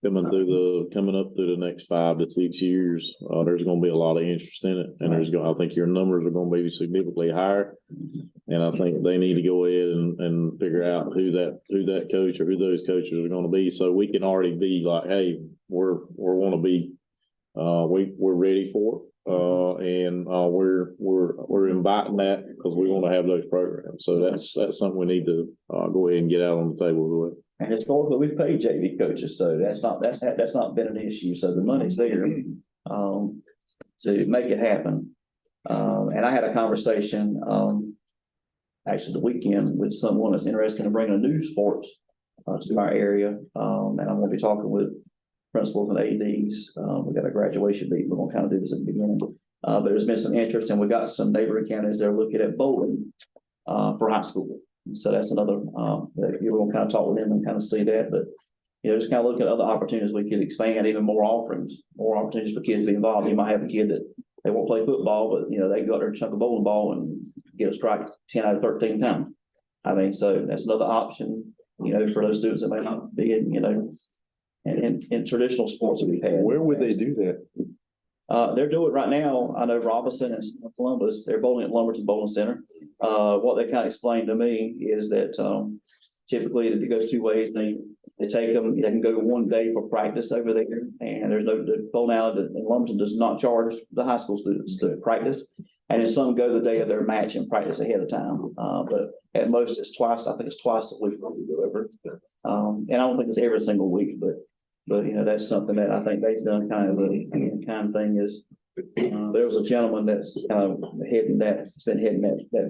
Speaker 19: coming up through the next 5 to 6 years, there's gonna be a lot of interest in it. And I think your numbers are gonna be significantly higher. And I think they need to go ahead and figure out who that coach or who those coaches are gonna be, so we can already be like, hey, we're ready for it. And we're inviting that, because we want to have those programs. So that's something we need to go ahead and get out on the table with.
Speaker 3: And historically, we've paid JV coaches, so that's not been an issue. So the money's there, to make it happen. And I had a conversation, actually the weekend, with someone that's interested in bringing a new sport to our area. And I'm going to be talking with principals and ADs. We got a graduation meeting. We're gonna kind of do this at the beginning. But there's been some interest, and we got some neighboring counties that are looking at bowling for high school. So that's another, that you're gonna kind of talk with them and kind of see that. But just kind of look at other opportunities we could expand, even more offerings, more opportunities for kids to be involved. You might have a kid that they won't play football, but they go out there and chuck a bowling ball and get a strike 10 out of 13 times. I mean, so that's another option, for those students that may not be in, in traditional sports that we've had.
Speaker 19: Where would they do that?
Speaker 3: They're doing it right now. I know Robinson and Columbus, they're bowling at Lumberton Bowling Center. What they kind of explained to me is that, typically it goes two ways. They take them, they can go 1 day for practice over there, and there's the bowling alley in Lumberton does not charge the high school students to practice. And then some go the day of their match and practice ahead of time. But at most it's twice, I think it's twice a week we go over. And I don't think it's every single week, but that's something that I think they've done kind of thing is, there was a gentleman that's kind of heading that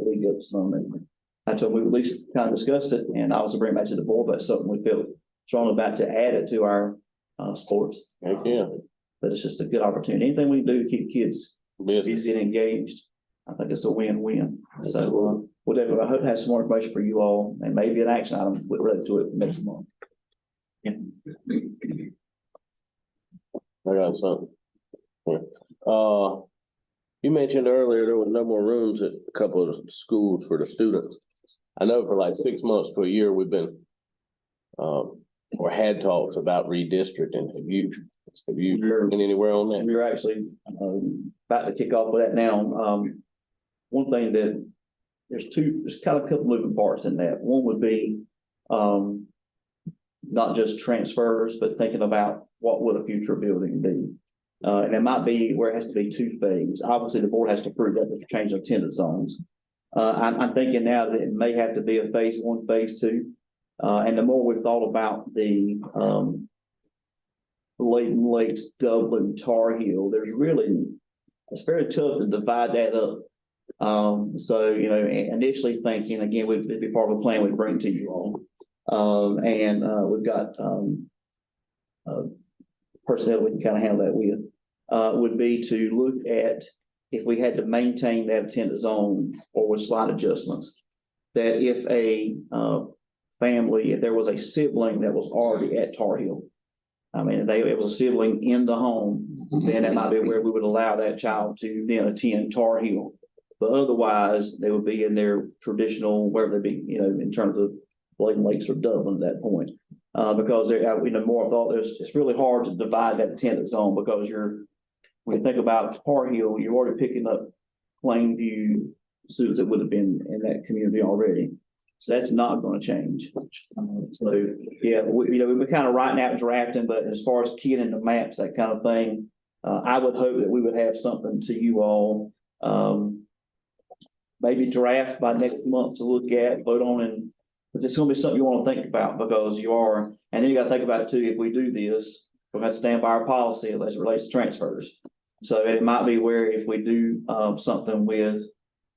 Speaker 3: league up some, and I told him we would at least kind of discuss it, and obviously bring it back to the board, but it's something we feel strong about to add it to our, sports.
Speaker 15: Heck yeah.
Speaker 3: But it's just a good opportunity. Anything we can do to keep kids busy and engaged, I think it's a win-win. So, I hope to have some more information for you all, and maybe an action item related to it next month. Yeah.
Speaker 15: I got something. You mentioned earlier there was no more rooms at a couple of schools for the students. I know for like 6 months to a year, we've been, or had talks about redistricting. Have you been anywhere on that?
Speaker 3: We're actually, about to kick off with that now. One thing that there's kind of a couple moving parts in that. One would be, not just transfers, but thinking about what would a future building be. And it might be where it has to be 2 phases. Obviously, the board has to approve that for change of attendance zones. I'm thinking now that it may have to be a phase 1, phase 2. And the more we've thought about the Layton Lakes, Dublin, Tar Heel, it's very tough to divide that up. So, initially thinking, again, it'd be part of a plan we'd bring to you all. And we've got personnel we can kind of handle that with, would be to look at if we had to maintain that attendance zone or with slight adjustments, that if a family, if there was a sibling that was already at Tar Heel, if it was a sibling in the home, then that might be where we would allow that child to then attend Tar Heel. But otherwise, they would be in their traditional, wherever they be, in terms of Layton Lakes or Dublin at that point. Because more thought, it's really hard to divide that attendance zone, because when you think about Tar Heel, you're already picking up Plainview students that would have been in that community already. So that's not going to change. We've been kind of writing out drafting, but as far as keying in the maps, that kind of thing, I would hope that we would have something to you all, maybe draft by next month to look at, vote on, and it's going to be something you want to think about, because and then you got to think about it too, if we do this, we're going to stand by our policy as it relates to transfers. So it might be where if we do, something with,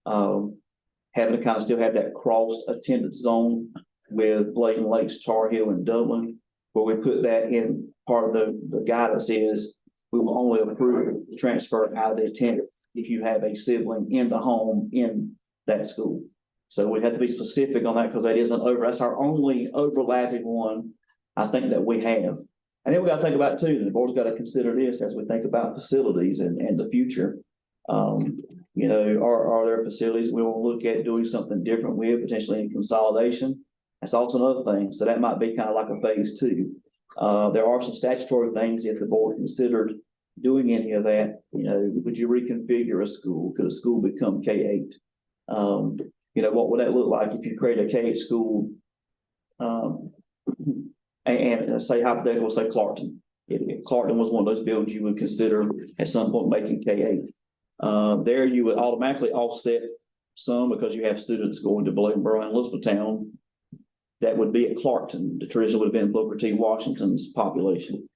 Speaker 3: having to kind of still have that crossed attendance zone with Bladen Lakes, Tar Heel and Dublin, where we put that in part of the guidance is we will only approve the transfer out of the attendance if you have a sibling in the home in that school. So we have to be specific on that because that's our only overlapping one I think that we have. And then we got to think about too, the board's got to consider this as we think about facilities and the future. You know, are there facilities we want to look at doing something different with, potentially in consolidation? That's also another thing. So that might be kind of like a phase two. There are some statutory things if the board considered doing any of that. You know, would you reconfigure a school? Could a school become K-8? You know, what would that look like if you create a K-8 school? And say hypothetical, say Clarkton. If Clarkton was one of those buildings you would consider at some point making K-8. There you would automatically offset some because you have students going to Bladenboro and Elizabethtown. That would be at Clarkton. The tradition would have been Booker T. Washington's population.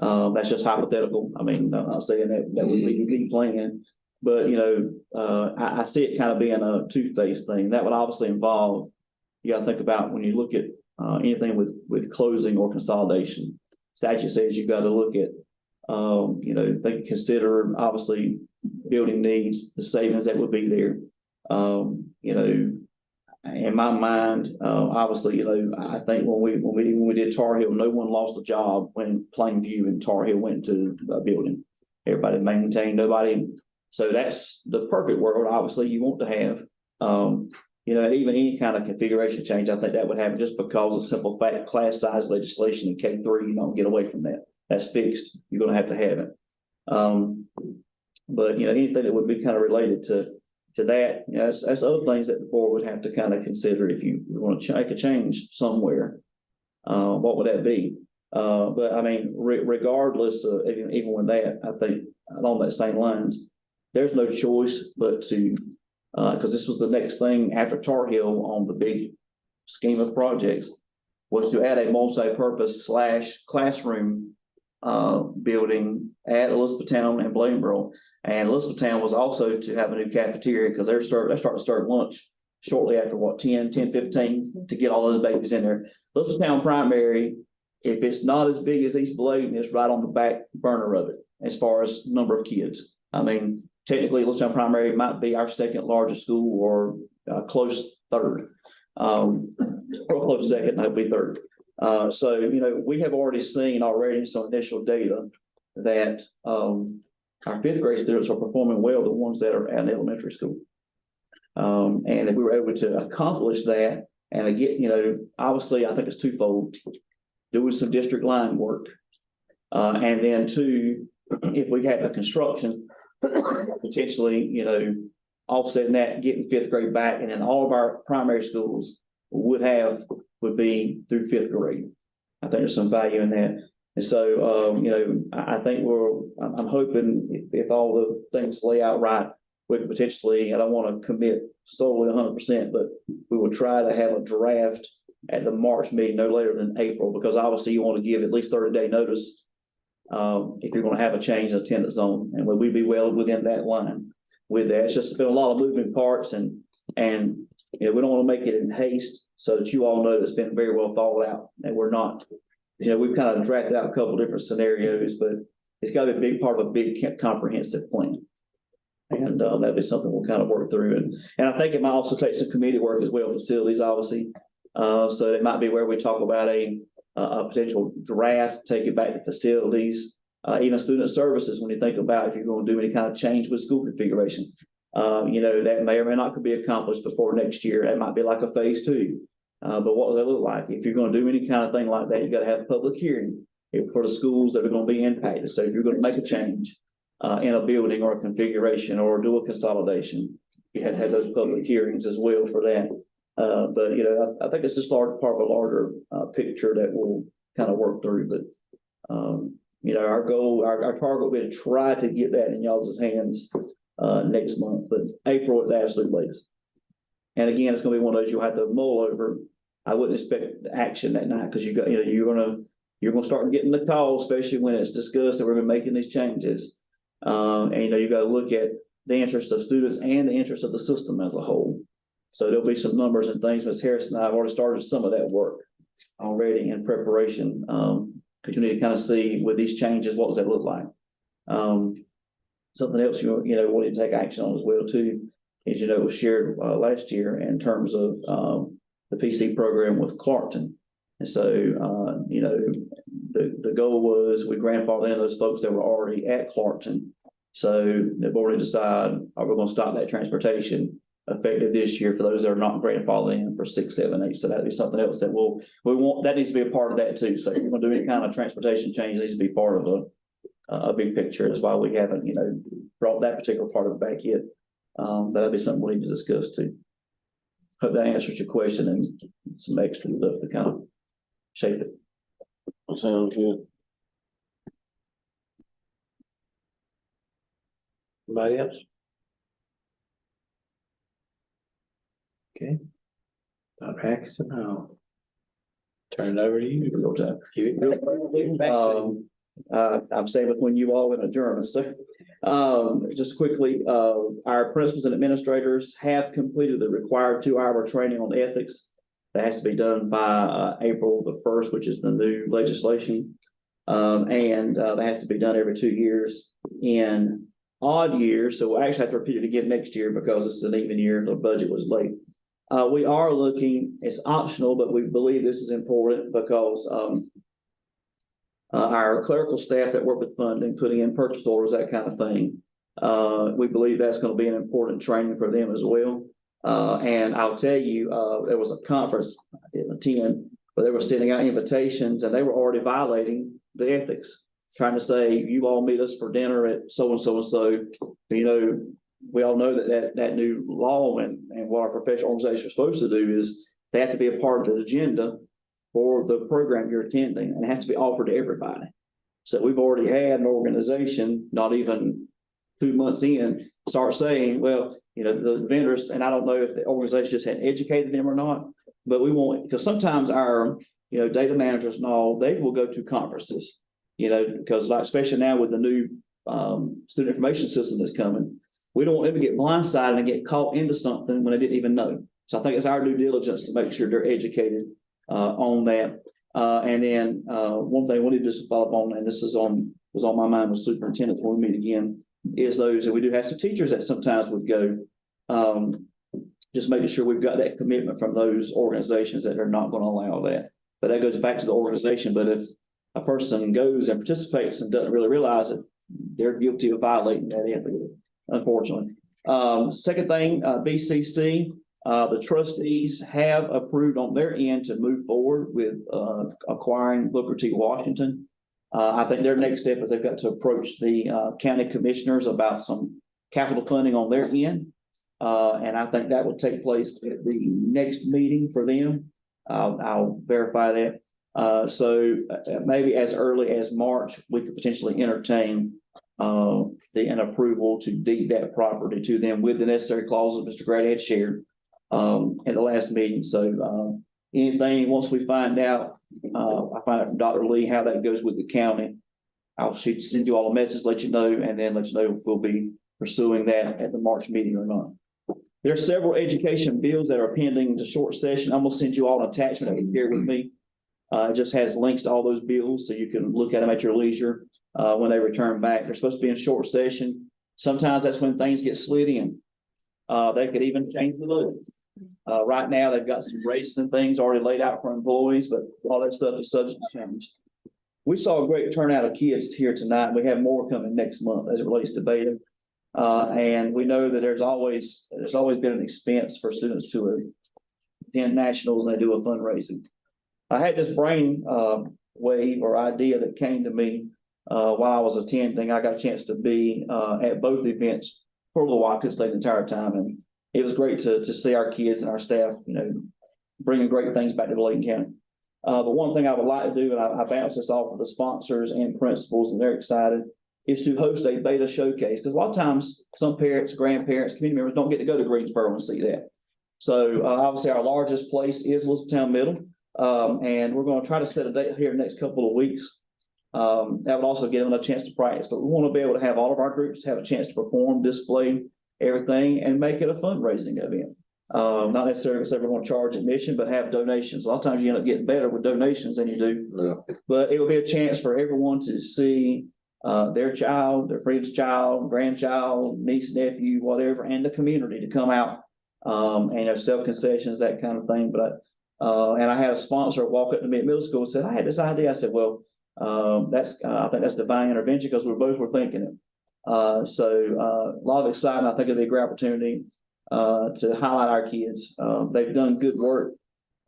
Speaker 3: That's just hypothetical. I mean, I'm not saying that would be the plan, but you know, I see it kind of being a two-phase thing. That would obviously involve, you got to think about when you look at anything with closing or consolidation. Statute says you've got to look at, you know, consider obviously building needs, the savings that would be there. You know, in my mind, obviously, you know, I think when we did Tar Heel, no one lost a job when Plainview and Tar Heel went to a building. Everybody maintained, nobody. So that's the perfect world. Obviously, you want to have. You know, even any kind of configuration change, I think that would happen just because of simple fact, class size legislation in K3, you don't get away from that. That's fixed. You're going to have it. But, you know, anything that would be kind of related to that, you know, that's other things that the board would have to kind of consider if you want to make a change somewhere. What would that be? But I mean, regardless of even with that, I think along that same lines, there's no choice but to because this was the next thing after Tar Heel on the big scheme of projects, was to add a multi-purpose / classroom building at Elizabethtown and Bladenboro. And Elizabethtown was also to have a new cafeteria because they're starting to serve lunch shortly after 10:15 to get all those babies in there. Elizabethtown Primary, if it's not as big as East Bladen, it's right on the back burner of it as far as number of kids. I mean, technically, Elizabethtown Primary might be our second largest school or close third, or close second, that would be third. So, you know, we have already seen some initial data that our fifth grade students are performing well, the ones that are at elementary school. And if we were able to accomplish that, and again, you know, obviously, I think it's twofold: doing some district line work, and then two, if we had a construction. Potentially, you know, offsetting that, getting fifth grade back, and then all of our primary schools would be through fifth grade. I think there's some value in that. And so, you know, I think I'm hoping if all the things lay out right, we could potentially, I don't want to commit solely 100%, but we will try to have a draft at the March meeting no later than April, because obviously you want to give at least 30-day notice if you're going to have a change in attendance zone, and we'd be well within that line with that. It's just been a lot of moving parts, and you know, we don't want to make it in haste, so that you all know it's been very well thought out, and we're not, you know, we've kind of drafted out a couple of different scenarios, but it's got to be a big part of a big comprehensive plan. And that'd be something we'll kind of work through. And I think it might also take some committee work as well, facilities, obviously. So it might be where we talk about a potential draft, take it back to facilities, even student services. When you think about if you're going to do any kind of change with school configuration, you know, that may or may not could be accomplished before next year. That might be like a phase two. But what does that look like? If you're going to do any kind of thing like that, you got to have a public hearing for the schools that are going to be impacted. So if you're going to make a change in a building or a configuration or do a consolidation, you have to have those public hearings as well for that. But, you know, I think it's just part of a larger picture that we'll kind of work through. But, you know, our goal, our target will be to try to get that in y'all's hands next month, but April at the absolute latest. And again, it's going to be one of those you'll have to mull over. I wouldn't expect action that night because you're going to start getting the call, especially when it's discussed that we're going to be making these changes. And you know, you gotta look at the interest of students and the interest of the system as a whole. So there'll be some numbers and things. Ms. Harris and I have already started some of that work already in preparation. Because you need to kind of see with these changes, what does that look like? Something else you know, we need to take action on as well too, is, you know, it was shared last year in terms of the PC program with Clarkton. And so, you know, the goal was we grandfathered in those folks that were already at Clarkton. So they've already decided, are we going to stop that transportation effective this year for those that are not grandfathered in for 6, 7, 8. So that'd be something else that we want, that needs to be a part of that too. So if you're going to do any kind of transportation change, it needs to be part of a big picture. That's why we haven't, you know, brought that particular part of it back yet. That'd be something we need to discuss too. Hope that answers your question and some extra stuff to kind of shape it.
Speaker 15: Sounds good.
Speaker 1: Anybody else? Okay. Dr. Atkinson, I'll turn it over to you.
Speaker 3: Real time. I'm staying between you all and adjournment. So, just quickly, our principals and administrators have completed the required 2-hour training on ethics. That has to be done by April the 1st, which is the new legislation. And that has to be done every 2 years. In odd years, so we'll actually have to repeat it again next year because it's an even year. The budget was late. We are looking, it's optional, but we believe this is important because our clerical staff that work with funding, putting in purchase orders, that kind of thing, we believe that's going to be an important training for them as well. And I'll tell you, there was a conference I didn't attend, but they were sending out invitations and they were already violating the ethics, trying to say, you all meet us for dinner at so-and-so and so. You know, we all know that new law and what our professional organization is supposed to do is they have to be a part of the agenda for the program you're attending, and it has to be offered to everybody. So we've already had an organization, not even 2 months in, start saying, well, you know, the vendors, and I don't know if the organization just hadn't educated them or not, but we want, because sometimes our, you know, data managers and all, they will go to conferences, you know, because like, especially now with the new student information system that's coming, we don't want them to get blindsided and get caught into something when they didn't even know. So I think it's our due diligence to make sure they're educated on that. And then one thing we need to just follow up on, and this was on my mind with superintendents when we meet again, is those that we do have some teachers that sometimes would go, just making sure we've got that commitment from those organizations that they're not going to allow that. But that goes back to the organization. But if a person goes and participates and doesn't really realize it, they're guilty of violating that ethic, unfortunately. Second thing, BCC, the trustees have approved on their end to move forward with acquiring Booker T. Washington. I think their next step is they've got to approach the county commissioners about some capital funding on their end. And I think that will take place at the next meeting for them. I'll verify that. So maybe as early as March, we could potentially entertain an approval to deed that property to them with the necessary clauses Mr. Grady had shared at the last meeting. So anything, once we find out, I find out from Dr. Lee how that goes with the county, I'll send you all a message, let you know, and then let you know if we'll be pursuing that at the March meeting or not. There are several education bills that are pending to short session. I'm gonna send you all an attachment that you share with me. It just has links to all those bills so you can look at them at your leisure when they return back. They're supposed to be in short session. Sometimes that's when things get slid in. They could even change the load. Right now, they've got some races and things already laid out for employees, but all that stuff is subject to change. We saw a great turnout of kids here tonight. We have more coming next month as it relates to beta. And we know that there's always been an expense for students to attend nationals and they do a fundraising. I had this brain wave or idea that came to me while I was attending. I got a chance to be at both events for a little while, I could stay the entire time, and it was great to see our kids and our staff, you know, bringing great things back to Layton County. But one thing I would like to do, and I bounce this off of the sponsors and principals, and they're excited, is to host a beta showcase. Because a lot of times, some parents, grandparents, community members don't get to go to Greensboro and see that. So obviously, our largest place is Elizabethtown Middle, and we're going to try to set a date here in the next couple of weeks That would also give them a chance to practice, but we want to be able to have all of our groups have a chance to perform, display everything and make it a fundraising event. Not necessarily because everyone charge admission, but have donations. A lot of times you end up getting better with donations than you do. But it will be a chance for everyone to see their child, their friend's child, grandchild, niece, nephew, whatever, and the community to come out and sell concessions, that kind of thing. But and I had a sponsor walk up to me at middle school and said, I had this idea. I said, well, I think that's divine intervention because we both were thinking it. So a lot of excitement. I think it'll be a great opportunity to highlight our kids. They've done good work,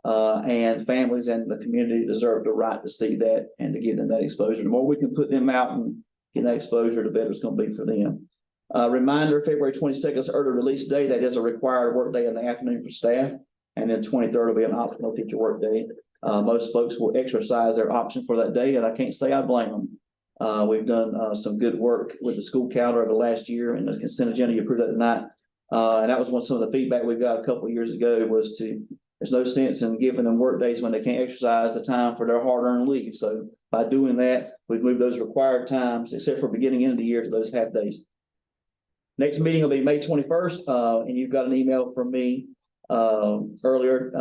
Speaker 3: and families and the community deserve the right to see that and to give them that exposure. The more we can put them out and get that exposure, the better it's going to be for them. Reminder, February 22nd is early release day. That is a required work day in the afternoon for staff. And then 23rd will be an optional teacher work day. Most folks will exercise their option for that day, and I can't say I blame them. We've done some good work with the school calendar over the last year, and the consent agenda, you approved that tonight. And that was some of the feedback we got a couple of years ago was there's no sense in giving them work days when they can't exercise the time for their hard-earned leave. So by doing that, we've moved those required times, except for beginning of the year, to those half days. Next meeting will be May 21st, and you've got an email from me earlier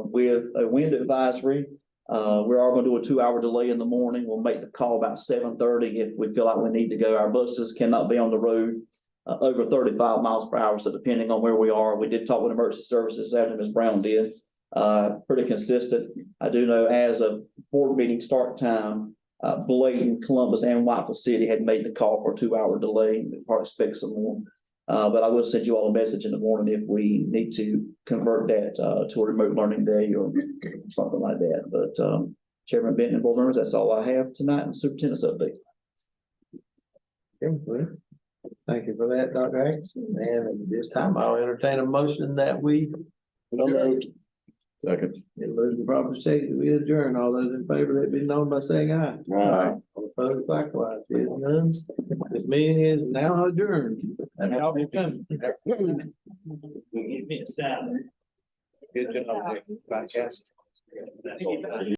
Speaker 3: with a wind advisory. We are going to do a 2-hour delay in the morning. We'll make the call about 7:30 if we feel like we need to go. Our buses cannot be on the road over 35 miles per hour. So depending on where we are, we did talk with emergency services after Ms. Brown did. Pretty consistent. I do know as a board meeting start time, Bladen, Columbus, and Whiteville City had made the call for a 2-hour delay. We probably expect some more. But I will send you all a message in the morning if we need to convert that to a remote learning day or something like that. But Chairman Benton and board members, that's all I have tonight in the superintendent's update.
Speaker 1: Thank you for that, Dr. Atkinson. And at this time, I'll entertain a motion that we
Speaker 19: Second.
Speaker 1: it moves the proper second. We adjourn. All those in favor, let it be known by saying aye.
Speaker 19: Aye.
Speaker 1: All opposed, likewise. Hearing none. This meeting is now adjourned. And y'all be coming. Give me a stab. Good job. Fantastic.